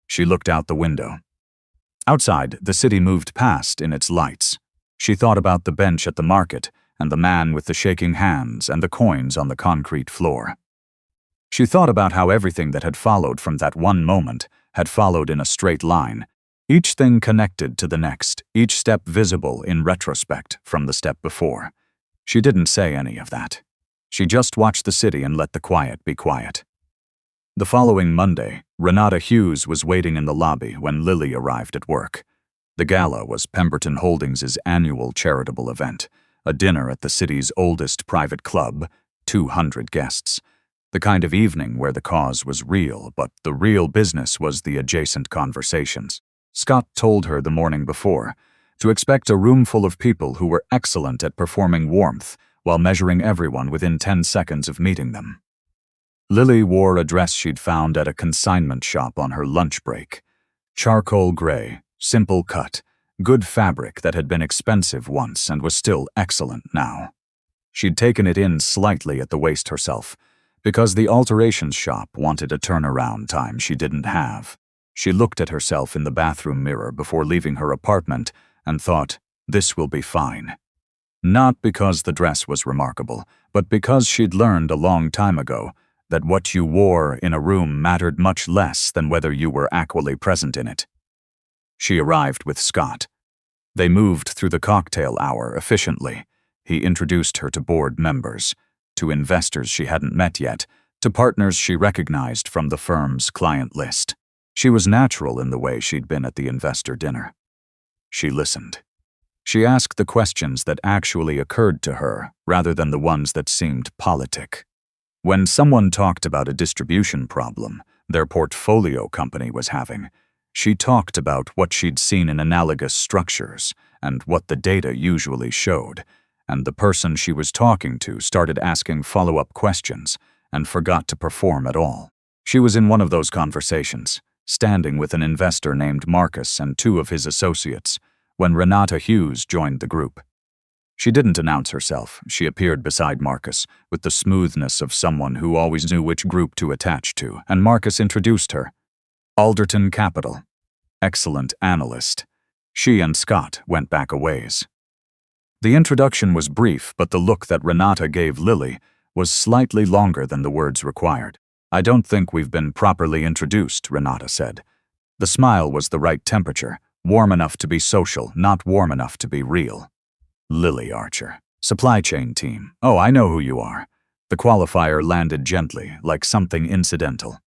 She looked out the window. Outside, the city moved past in its lights. She thought about the bench at the market and the man with the shaking hands and the coins on the concrete floor. She thought about how everything that had followed from that one moment had followed in a straight line, each thing connected to the next, each step visible in retrospect from the step before. She didn't say any of that. She just watched the city and let the quiet be quiet. The following Monday, Renata Hughes was waiting in the lobby when Lily arrived at work. The gala was Pemberton Holdings' annual charitable event, a dinner at the city's oldest private club, 200 guests. The kind of evening where the cause was real, but the real business was the adjacent conversations. Scott told her the morning before to expect a room full of people who were excellent at performing warmth while measuring everyone within 10 seconds of meeting them. Lily wore a dress she'd found at a consignment shop on her lunch break. Charcoal gray, simple cut, good fabric that had been expensive once and was still excellent now. She'd taken it in slightly at the waist herself, Because the alterations shop wanted a turnaround time she didn't have. She looked at herself in the bathroom mirror before leaving her apartment and thought, this will be fine. Not because the dress was remarkable, but because she'd learned a long time ago that what you wore in a room mattered much less than whether you were actually present in it. She arrived with Scott. They moved through the cocktail hour efficiently. He introduced her to board members, to investors she hadn't met yet, to partners she recognized from the firm's client list. She was natural in the way she'd been at the investor dinner. She listened. She asked the questions that actually occurred to her, rather than the ones that seemed politic. When someone talked about a distribution problem their portfolio company was having, she talked about what she'd seen in analogous structures and what the data usually showed, and the person she was talking to started asking follow-up questions and forgot to perform at all. She was in one of those conversations, standing with an investor named Marcus and two of his associates, when Renata Hughes joined the group. She didn't announce herself. She appeared beside Marcus with the smoothness of someone who always knew which group to attach to, and Marcus introduced her. Alderton Capital. Excellent analyst. She and Scott went back a ways. The introduction was brief, but the look that Renata gave Lily was slightly longer than the words required. I don't think we've been properly introduced, Renata said. The smile was the right temperature, warm enough to be social, not warm enough to be real. Lily Archer. Supply chain team. Oh, I know who you are. The qualifier landed gently, like something incidental.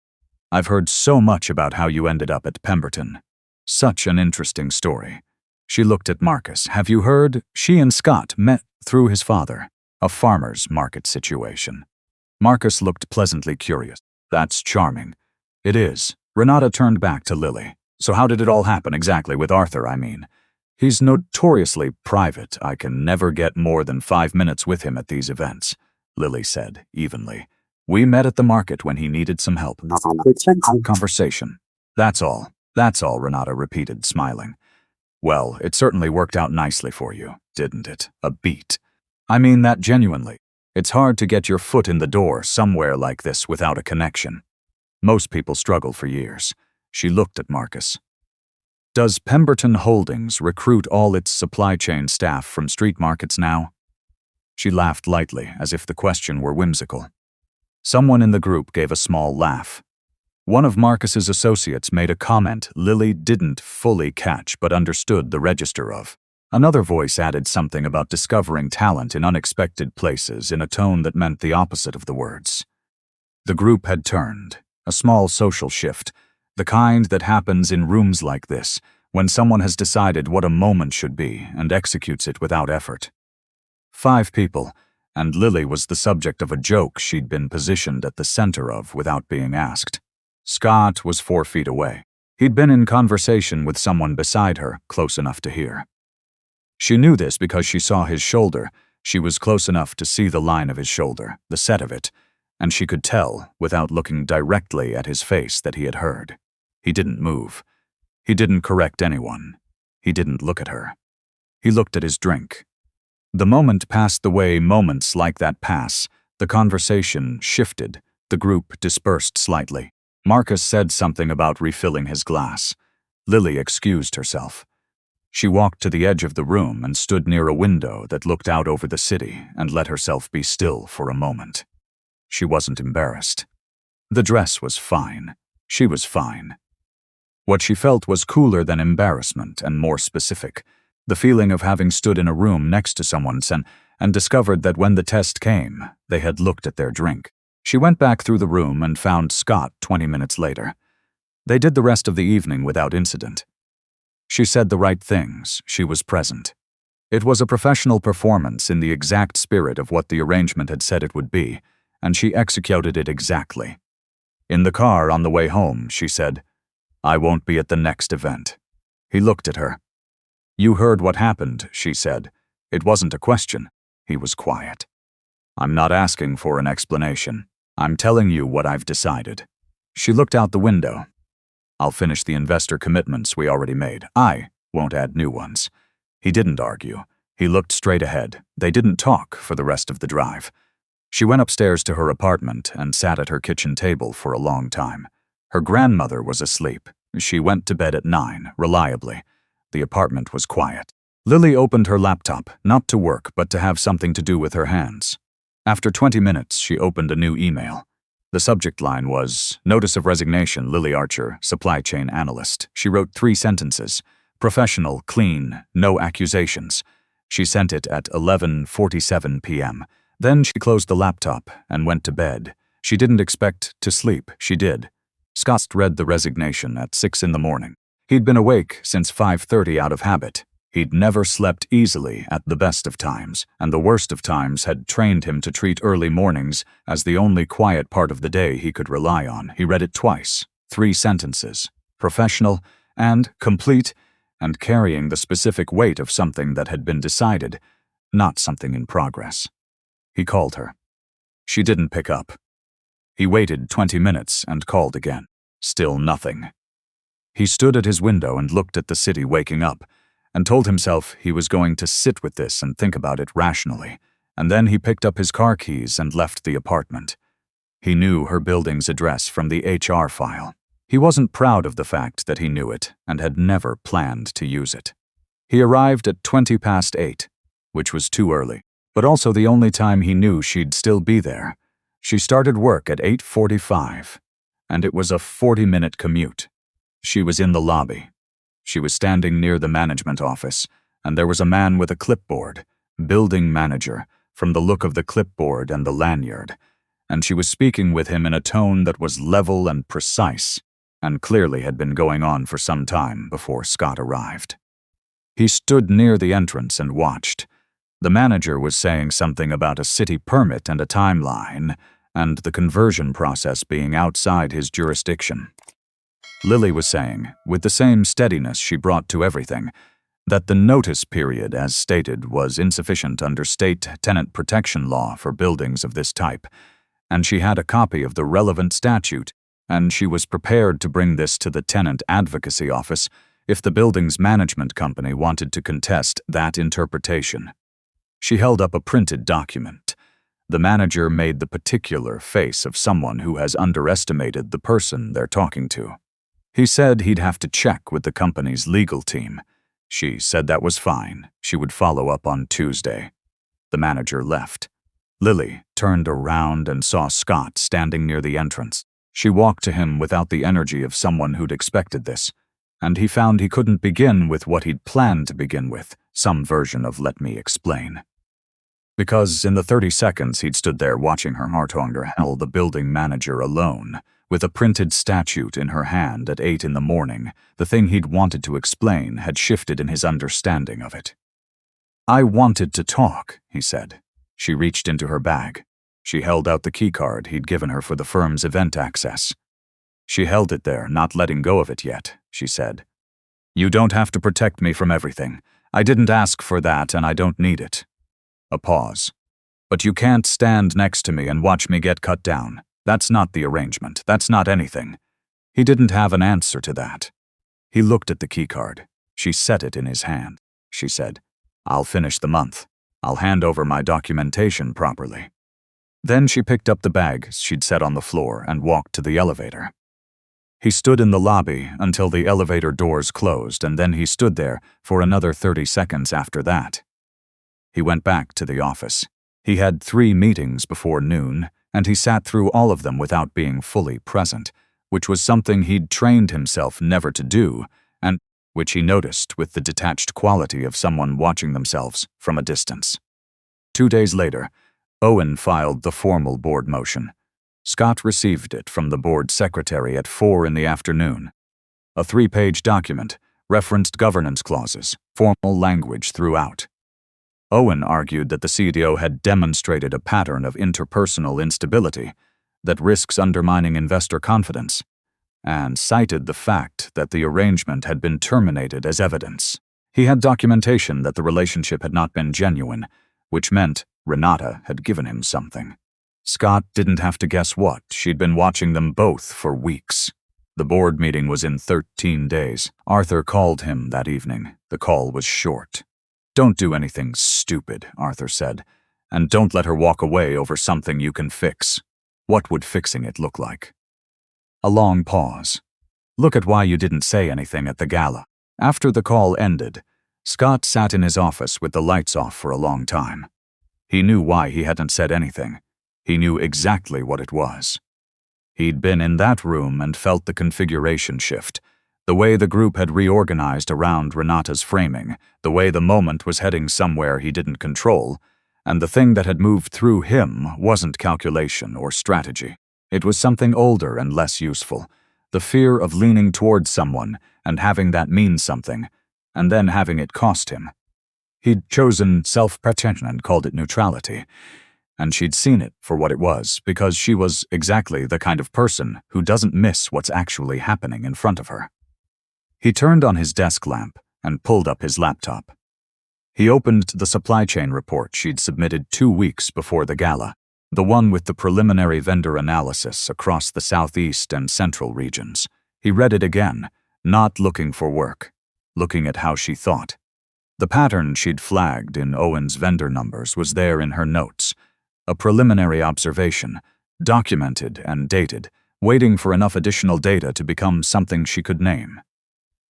I've heard so much about how you ended up at Pemberton. Such an interesting story. She looked at Marcus. Have you heard? She and Scott met through his father. A farmer's market situation. Marcus looked pleasantly curious. That's charming. It is. Renata turned back to Lily. So how did it all happen exactly with Arthur, I mean? He's notoriously private. I can never get more than 5 minutes with him at these events, Lily said evenly. We met at the market when he needed some help. Conversation. That's all, Renata repeated, smiling. Well, it certainly worked out nicely for you, didn't it? A beat. I mean that genuinely. It's hard to get your foot in the door somewhere like this without a connection. Most people struggle for years. She looked at Marcus. Does Pemberton Holdings recruit all its supply chain staff from street markets now? She laughed lightly, as if the question were whimsical. Someone in the group gave a small laugh. One of Marcus's associates made a comment Lily didn't fully catch but understood the register of. Another voice added something about discovering talent in unexpected places in a tone that meant the opposite of the words. The group had turned, a small social shift, the kind that happens in rooms like this, when someone has decided what a moment should be and executes it without effort. 5 people, and Lily was the subject of a joke she'd been positioned at the center of without being asked. Scott was 4 feet away. He'd been in conversation with someone beside her, close enough to hear. She knew this because she saw his shoulder. She was close enough to see the line of his shoulder, the set of it, and she could tell, without looking directly at his face, that he had heard. He didn't move. He didn't correct anyone. He didn't look at her. He looked at his drink. The moment passed the way moments like that pass. The conversation shifted. The group dispersed slightly. Marcus said something about refilling his glass. Lily excused herself. She walked to the edge of the room and stood near a window that looked out over the city and let herself be still for a moment. She wasn't embarrassed. The dress was fine. She was fine. What she felt was cooler than embarrassment and more specific. The feeling of having stood in a room next to someone and discovered that when the test came, they had looked at their drink. She went back through the room and found Scott 20 minutes later. They did the rest of the evening without incident. She said the right things. She was present. It was a professional performance in the exact spirit of what the arrangement had said it would be, and she executed it exactly. In the car on the way home, she said, I won't be at the next event. He looked at her. You heard what happened, she said. It wasn't a question. He was quiet. I'm not asking for an explanation. I'm telling you what I've decided. She looked out the window. I'll finish the investor commitments we already made. I won't add new ones. He didn't argue. He looked straight ahead. They didn't talk for the rest of the drive. She went upstairs to her apartment and sat at her kitchen table for a long time. Her grandmother was asleep. She went to bed at 9, reliably. The apartment was quiet. Lily opened her laptop, not to work, but to have something to do with her hands. After 20 minutes, she opened a new email. The subject line was, "Notice of resignation, Lily Archer, supply chain analyst." She wrote 3 sentences. Professional, clean, no accusations. She sent it at 11:47 p.m. Then she closed the laptop and went to bed. She didn't expect to sleep. She did. Scott read the resignation at 6 in the morning. He'd been awake since 5:30 out of habit. He'd never slept easily at the best of times, and the worst of times had trained him to treat early mornings as the only quiet part of the day he could rely on. He read it twice, 3 sentences, professional and complete, and carrying the specific weight of something that had been decided, not something in progress. He called her. She didn't pick up. He waited 20 minutes and called again. Still nothing. He stood at his window and looked at the city waking up, and told himself he was going to sit with this and think about it rationally, and then he picked up his car keys and left the apartment. He knew her building's address from the HR file. He wasn't proud of the fact that he knew it and had never planned to use it. He arrived at 20 past 8, which was too early, but also the only time he knew she'd still be there. She started work at 8:45, and it was a 40-minute commute. She was in the lobby. She was standing near the management office, and there was a man with a clipboard, building manager, from the look of the clipboard and the lanyard, and she was speaking with him in a tone that was level and precise, and clearly had been going on for some time before Scott arrived. He stood near the entrance and watched. The manager was saying something about a city permit and a timeline, and the conversion process being outside his jurisdiction. Lily was saying, with the same steadiness she brought to everything, that the notice period, as stated, was insufficient under state tenant protection law for buildings of this type, and she had a copy of the relevant statute, and she was prepared to bring this to the tenant advocacy office if the building's management company wanted to contest that interpretation. She held up a printed document. The manager made the particular face of someone who has underestimated the person they're talking to. He said he'd have to check with the company's legal team. She said that was fine. She would follow up on Tuesday. The manager left. Lily turned around and saw Scott standing near the entrance. She walked to him without the energy of someone who'd expected this, and he found he couldn't begin with what he'd planned to begin with, some version of "let me explain." Because in the 30 seconds he'd stood there watching her heart-hunger hell the building manager alone, with a printed statute in her hand at 8 in the morning, the thing he'd wanted to explain had shifted in his understanding of it. "I wanted to talk," he said. She reached into her bag. She held out the keycard he'd given her for the firm's event access. She held it there, not letting go of it yet, she said. "You don't have to protect me from everything. I didn't ask for that and I don't need it." A pause. "But you can't stand next to me and watch me get cut down. That's not the arrangement. That's not anything." He didn't have an answer to that. He looked at the keycard. She set it in his hand. She said, "I'll finish the month. I'll hand over my documentation properly." Then she picked up the bag she'd set on the floor and walked to the elevator. He stood in the lobby until the elevator doors closed, and then he stood there for another 30 seconds after that. He went back to the office. He had 3 meetings before noon, and he sat through all of them without being fully present, which was something he'd trained himself never to do, and which he noticed with the detached quality of someone watching themselves from a distance. 2 days later, Owen filed the formal board motion. Scott received it from the board secretary at 4 in the afternoon. A 3-page document, referenced governance clauses, formal language throughout. Owen argued that the CDO had demonstrated a pattern of interpersonal instability that risks undermining investor confidence, and cited the fact that the arrangement had been terminated as evidence. He had documentation that the relationship had not been genuine, which meant Renata had given him something. Scott didn't have to guess what. She'd been watching them both for weeks. The board meeting was in 13 days. Arthur called him that evening. The call was short. "Don't do anything stupid," Arthur said. And don't let her walk away over something you can fix. What would fixing it look like? A long pause. Look at why you didn't say anything at the gala. After the call ended, Scott sat in his office with the lights off for a long time. He knew why he hadn't said anything. He knew exactly what it was. He'd been in that room and felt the configuration shift, the way the group had reorganized around Renata's framing, the way the moment was heading somewhere he didn't control, and the thing that had moved through him wasn't calculation or strategy. It was something older and less useful, the fear of leaning towards someone and having that mean something, and then having it cost him. He'd chosen self-protection and called it neutrality, and she'd seen it for what it was because she was exactly the kind of person who doesn't miss what's actually happening in front of her. He turned on his desk lamp and pulled up his laptop. He opened the supply chain report she'd submitted 2 weeks before the gala, the one with the preliminary vendor analysis across the southeast and central regions. He read it again, not looking for work, looking at how she thought. The pattern she'd flagged in Owen's vendor numbers was there in her notes, a preliminary observation, documented and dated, waiting for enough additional data to become something she could name.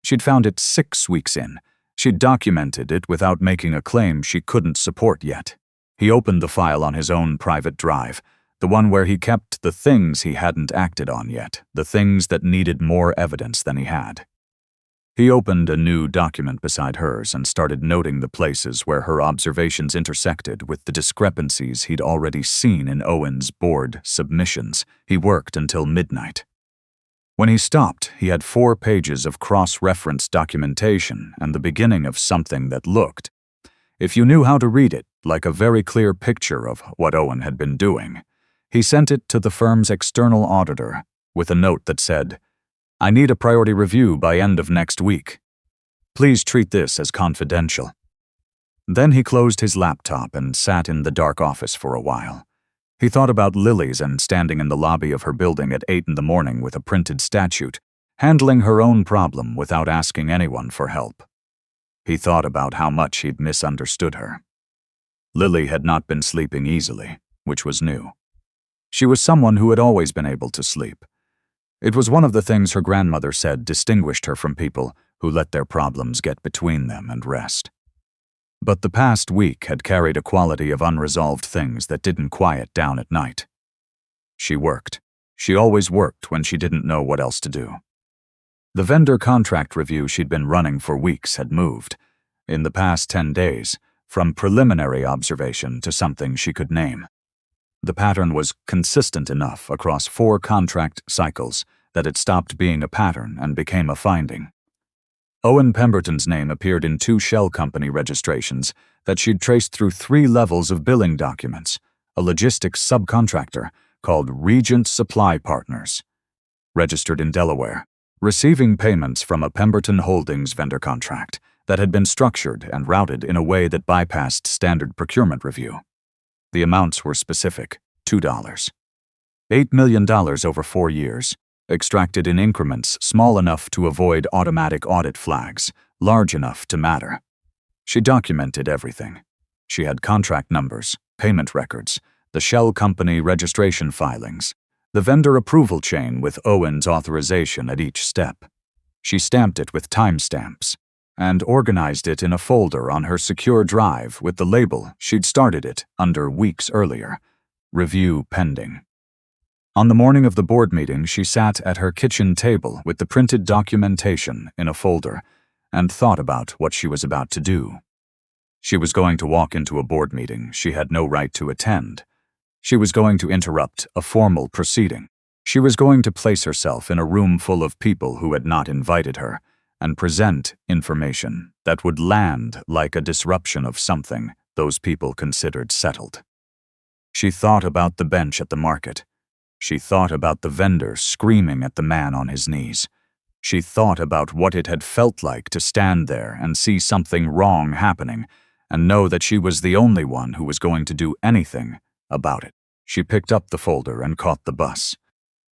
She'd found it 6 weeks in. She'd documented it without making a claim she couldn't support yet. He opened the file on his own private drive, the one where he kept the things he hadn't acted on yet, the things that needed more evidence than he had. He opened a new document beside hers and started noting the places where her observations intersected with the discrepancies he'd already seen in Owen's board submissions. He worked until midnight. When he stopped, he had 4 pages of cross-reference documentation and the beginning of something that looked, if you knew how to read it, like a very clear picture of what Owen had been doing. He sent it to the firm's external auditor with a note that said, "I need a priority review by end of next week. Please treat this as confidential." Then he closed his laptop and sat in the dark office for a while. He thought about Lily's and standing in the lobby of her building at 8 in the morning with a printed statute, handling her own problem without asking anyone for help. He thought about how much he'd misunderstood her. Lily had not been sleeping easily, which was new. She was someone who had always been able to sleep. It was one of the things her grandmother said distinguished her from people who let their problems get between them and rest. But the past week had carried a quality of unresolved things that didn't quiet down at night. She worked. She always worked when she didn't know what else to do. The vendor contract review she'd been running for weeks had moved, in the past 10 days, from preliminary observation to something she could name. The pattern was consistent enough across 4 contract cycles that it stopped being a pattern and became a finding. Owen Pemberton's name appeared in 2 shell company registrations that she'd traced through 3 levels of billing documents, a logistics subcontractor called Regent Supply Partners, registered in Delaware, receiving payments from a Pemberton Holdings vendor contract that had been structured and routed in a way that bypassed standard procurement review. The amounts were specific, $2. $8 million over 4 years, extracted in increments small enough to avoid automatic audit flags, large enough to matter. She documented everything. She had contract numbers, payment records, the shell company registration filings, the vendor approval chain with Owen's authorization at each step. She stamped it with timestamps and organized it in a folder on her secure drive with the label she'd started it under weeks earlier, Review Pending. On the morning of the board meeting, she sat at her kitchen table with the printed documentation in a folder and thought about what she was about to do. She was going to walk into a board meeting she had no right to attend. She was going to interrupt a formal proceeding. She was going to place herself in a room full of people who had not invited her and present information that would land like a disruption of something those people considered settled. She thought about the bench at the market. She thought about the vendor screaming at the man on his knees. She thought about what it had felt like to stand there and see something wrong happening and know that she was the only one who was going to do anything about it. She picked up the folder and caught the bus.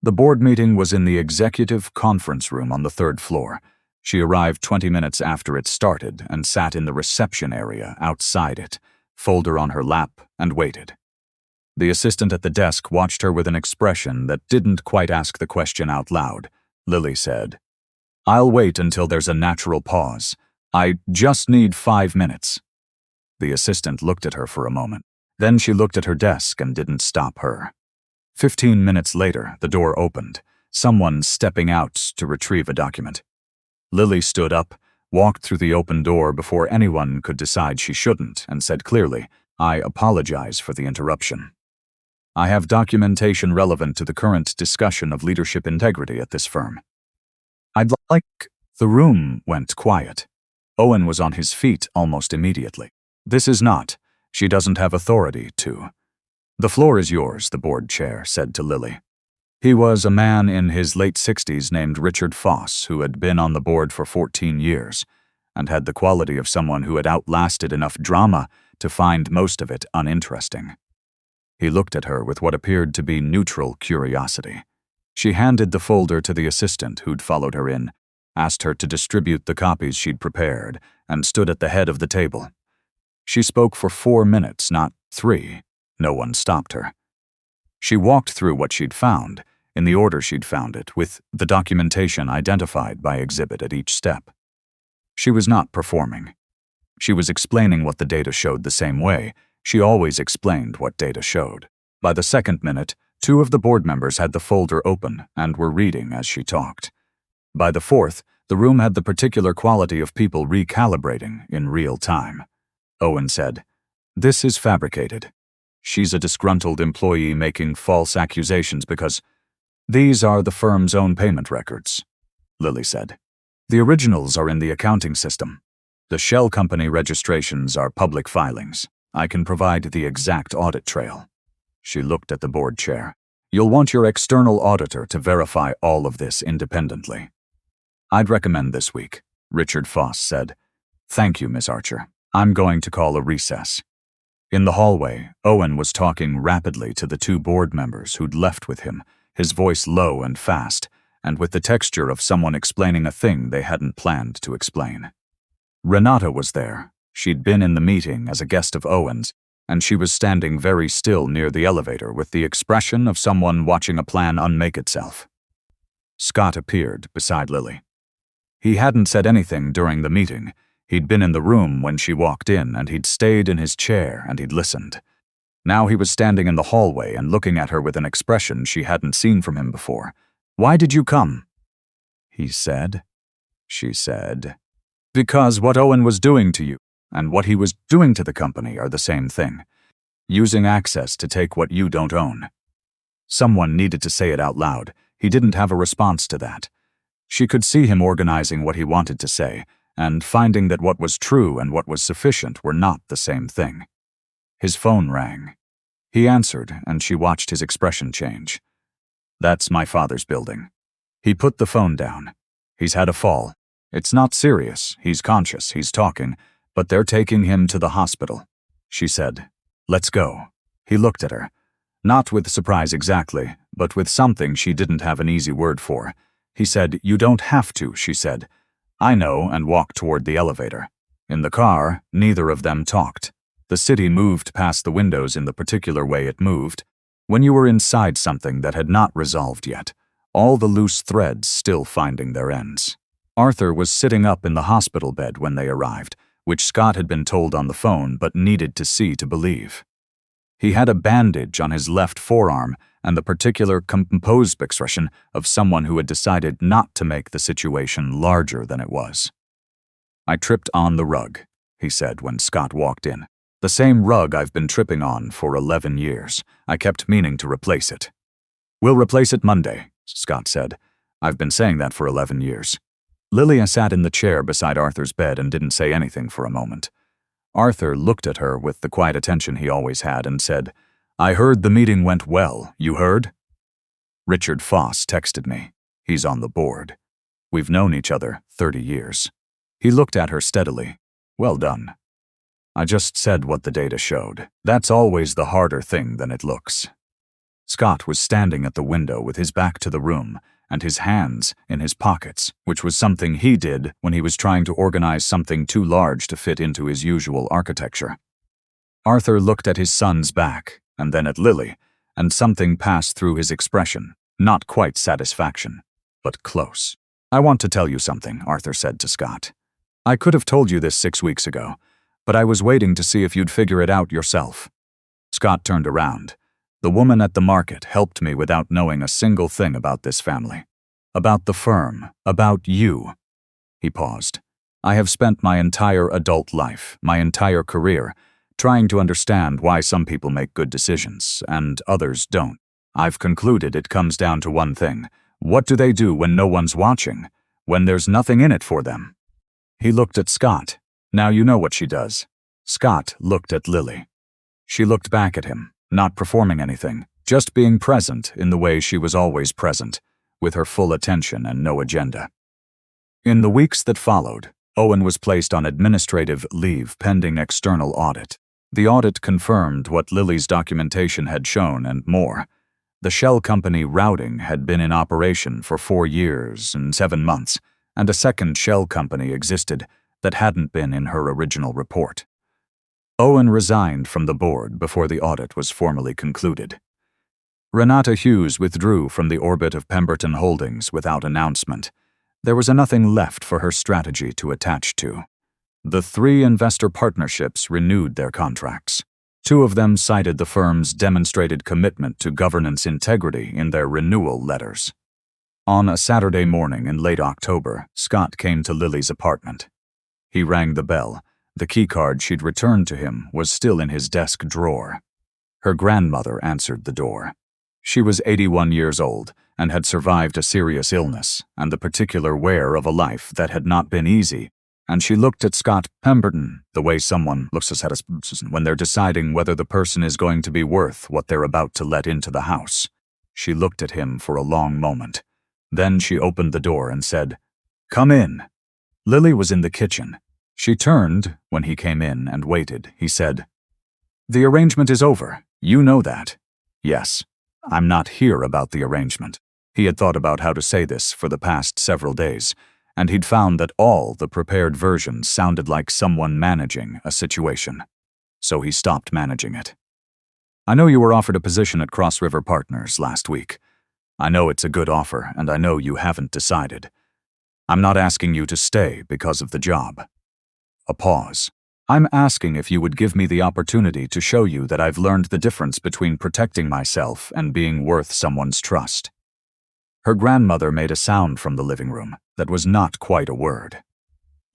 The board meeting was in the executive conference room on the 3rd floor. She arrived 20 minutes after it started and sat in the reception area outside it, folder on her lap, and waited. The assistant at the desk watched her with an expression that didn't quite ask the question out loud. Lily said, "I'll wait until there's a natural pause. I just need 5 minutes." The assistant looked at her for a moment. Then she looked at her desk and didn't stop her. 15 minutes later, the door opened, someone stepping out to retrieve a document. Lily stood up, walked through the open door before anyone could decide she shouldn't, and said clearly, "I apologize for the interruption. I have documentation relevant to the current discussion of leadership integrity at this firm. I'd like—" The room went quiet. Owen was on his feet almost immediately. "This is not. She doesn't have authority to." "The floor is yours," the board chair said to Lily. He was a man in his late 60s named Richard Foss, who had been on the board for 14 years, and had the quality of someone who had outlasted enough drama to find most of it uninteresting. He looked at her with what appeared to be neutral curiosity. She handed the folder to the assistant who'd followed her in, asked her to distribute the copies she'd prepared, and stood at the head of the table. She spoke for 4 minutes, not 3. No one stopped her. She walked through what she'd found, in the order she'd found it, with the documentation identified by exhibit at each step. She was not performing. She was explaining what the data showed the same way she always explained what data showed. By the second minute, 2 of the board members had the folder open and were reading as she talked. By the 4th, the room had the particular quality of people recalibrating in real time. Owen said, "This is fabricated. She's a disgruntled employee making false accusations because these are the firm's own payment records," Lily said. "The originals are in the accounting system. The shell company registrations are public filings. I can provide the exact audit trail." She looked at the board chair. "You'll want your external auditor to verify all of this independently." "I'd recommend this week," Richard Foss said. "Thank you, Miss Archer. I'm going to call a recess." In the hallway, Owen was talking rapidly to the 2 board members who'd left with him, his voice low and fast, and with the texture of someone explaining a thing they hadn't planned to explain. Renata was there. She'd been in the meeting as a guest of Owen's, and she was standing very still near the elevator with the expression of someone watching a plan unmake itself. Scott appeared beside Lily. He hadn't said anything during the meeting. He'd been in the room when she walked in, and he'd stayed in his chair and he'd listened. Now he was standing in the hallway and looking at her with an expression she hadn't seen from him before. "Why did you come?" he said. She said, "Because what Owen was doing to you and what he was doing to the company are the same thing. Using access to take what you don't own." Someone needed to say it out loud. He didn't have a response to that. She could see him organizing what he wanted to say, and finding that what was true and what was sufficient were not the same thing. His phone rang. He answered, and she watched his expression change. "That's my father's building." He put the phone down. "He's had a fall. It's not serious. He's conscious. He's talking. But they're taking him to the hospital." She said, "Let's go." He looked at her. Not with surprise exactly, but with something she didn't have an easy word for. He said, "You don't have to," she said. "I know," and walked toward the elevator. In the car, neither of them talked. The city moved past the windows in the particular way it moved. When you were inside something that had not resolved yet, all the loose threads still finding their ends. Arthur was sitting up in the hospital bed when they arrived, which Scott had been told on the phone but needed to see to believe. He had a bandage on his left forearm and the particular composed expression of someone who had decided not to make the situation larger than it was. "I tripped on the rug," he said when Scott walked in. "The same rug I've been tripping on for 11 years. I kept meaning to replace it." "We'll replace it Monday," Scott said. "I've been saying that for 11 years. Lilia sat in the chair beside Arthur's bed and didn't say anything for a moment. Arthur looked at her with the quiet attention he always had and said, "I heard the meeting went well. You heard?" "Richard Foss texted me. He's on the board. We've known each other 30 years. He looked at her steadily. "Well done." "I just said what the data showed. That's always the harder thing than it looks." Scott was standing at the window with his back to the room and his hands in his pockets, which was something he did when he was trying to organize something too large to fit into his usual architecture. Arthur looked at his son's back, and then at Lily, and something passed through his expression, not quite satisfaction, but close. "I want to tell you something," Arthur said to Scott. "I could have told you this 6 weeks ago, but I was waiting to see if you'd figure it out yourself." Scott turned around. "The woman at the market helped me without knowing a single thing about this family. About the firm. About you." He paused. "I have spent my entire adult life, my entire career, trying to understand why some people make good decisions and others don't. I've concluded it comes down to one thing. What do they do when no one's watching? When there's nothing in it for them?" He looked at Scott. "Now you know what she does." Scott looked at Lily. She looked back at him, not performing anything, just being present in the way she was always present, with her full attention and no agenda. In the weeks that followed, Owen was placed on administrative leave pending external audit. The audit confirmed what Lily's documentation had shown and more. The shell company Routing had been in operation for 4 years and 7 months, and a second shell company existed that hadn't been in her original report. Owen resigned from the board before the audit was formally concluded. Renata Hughes withdrew from the orbit of Pemberton Holdings without announcement. There was nothing left for her strategy to attach to. The 3 investor partnerships renewed their contracts. 2 of them cited the firm's demonstrated commitment to governance integrity in their renewal letters. On a Saturday morning in late October, Scott came to Lily's apartment. He rang the bell. The keycard she'd returned to him was still in his desk drawer. Her grandmother answered the door. She was 81 years old and had survived a serious illness and the particular wear of a life that had not been easy, and she looked at Scott Pemberton the way someone looks at us when they're deciding whether the person is going to be worth what they're about to let into the house. She looked at him for a long moment. Then she opened the door and said, "Come in." Lily was in the kitchen. She turned when he came in and waited. He said, "The arrangement is over. You know that." "Yes. I'm not here about the arrangement." He had thought about how to say this for the past several days, and he'd found that all the prepared versions sounded like someone managing a situation. So he stopped managing it. "I know you were offered a position at Cross River Partners last week. I know it's a good offer, and I know you haven't decided. I'm not asking you to stay because of the job." A pause. "I'm asking if you would give me the opportunity to show you that I've learned the difference between protecting myself and being worth someone's trust." Her grandmother made a sound from the living room that was not quite a word.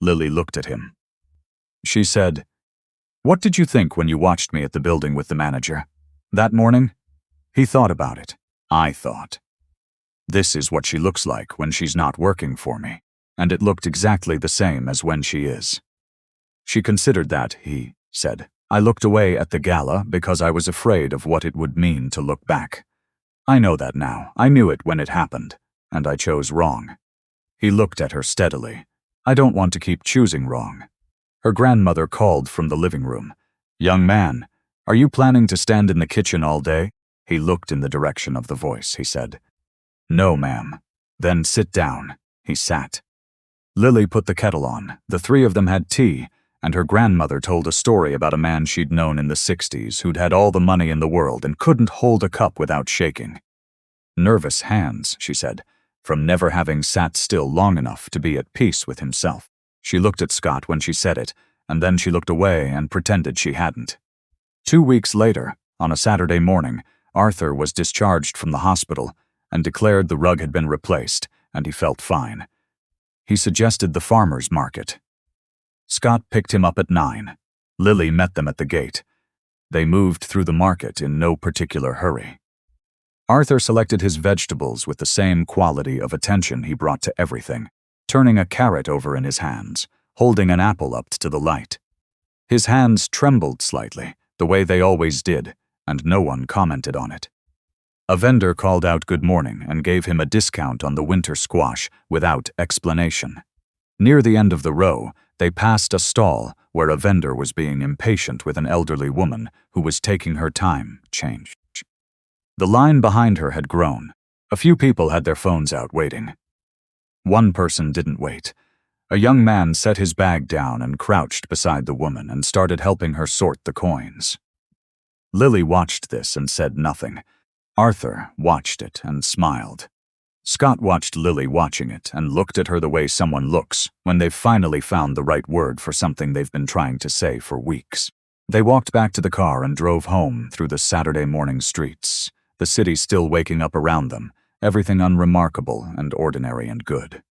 Lily looked at him. She said, "What did you think when you watched me at the building with the manager? That morning?" He thought about it. I thought, "This is what she looks like when she's not working for me, and it looked exactly the same as when she is." She considered that, he said. "I looked away at the gala because I was afraid of what it would mean to look back. I know that now. I knew it when it happened, and I chose wrong." He looked at her steadily. "I don't want to keep choosing wrong." Her grandmother called from the living room. "Young man, are you planning to stand in the kitchen all day?" He looked in the direction of the voice. He said, "No, ma'am." "Then sit down." He sat. Lily put the kettle on. The 3 of them had tea, and her grandmother told a story about a man she'd known in the 60s who'd had all the money in the world and couldn't hold a cup without shaking. "Nervous hands," she said, from never having sat still long enough to be at peace with himself. She looked at Scott when she said it, and then she looked away and pretended she hadn't. 2 weeks later, on a Saturday morning, Arthur was discharged from the hospital and declared the rug had been replaced, and he felt fine. He suggested the farmer's market. Scott picked him up at 9. Lily met them at the gate. They moved through the market in no particular hurry. Arthur selected his vegetables with the same quality of attention he brought to everything, turning a carrot over in his hands, holding an apple up to the light. His hands trembled slightly, the way they always did, and no one commented on it. A vendor called out good morning and gave him a discount on the winter squash without explanation. Near the end of the row, they passed a stall where a vendor was being impatient with an elderly woman who was taking her time change. The line behind her had grown. A few people had their phones out waiting. One person didn't wait. A young man set his bag down and crouched beside the woman and started helping her sort the coins. Lily watched this and said nothing. Arthur watched it and smiled. Scott watched Lily watching it and looked at her the way someone looks when they've finally found the right word for something they've been trying to say for weeks. They walked back to the car and drove home through the Saturday morning streets, the city still waking up around them, everything unremarkable and ordinary and good.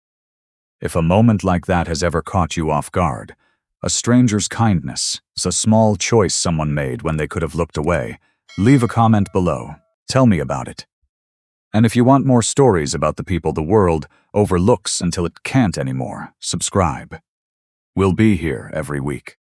If a moment like that has ever caught you off guard, a stranger's kindness is a small choice someone made when they could have looked away, leave a comment below. Tell me about it. And if you want more stories about the people the world overlooks until it can't anymore, subscribe. We'll be here every week.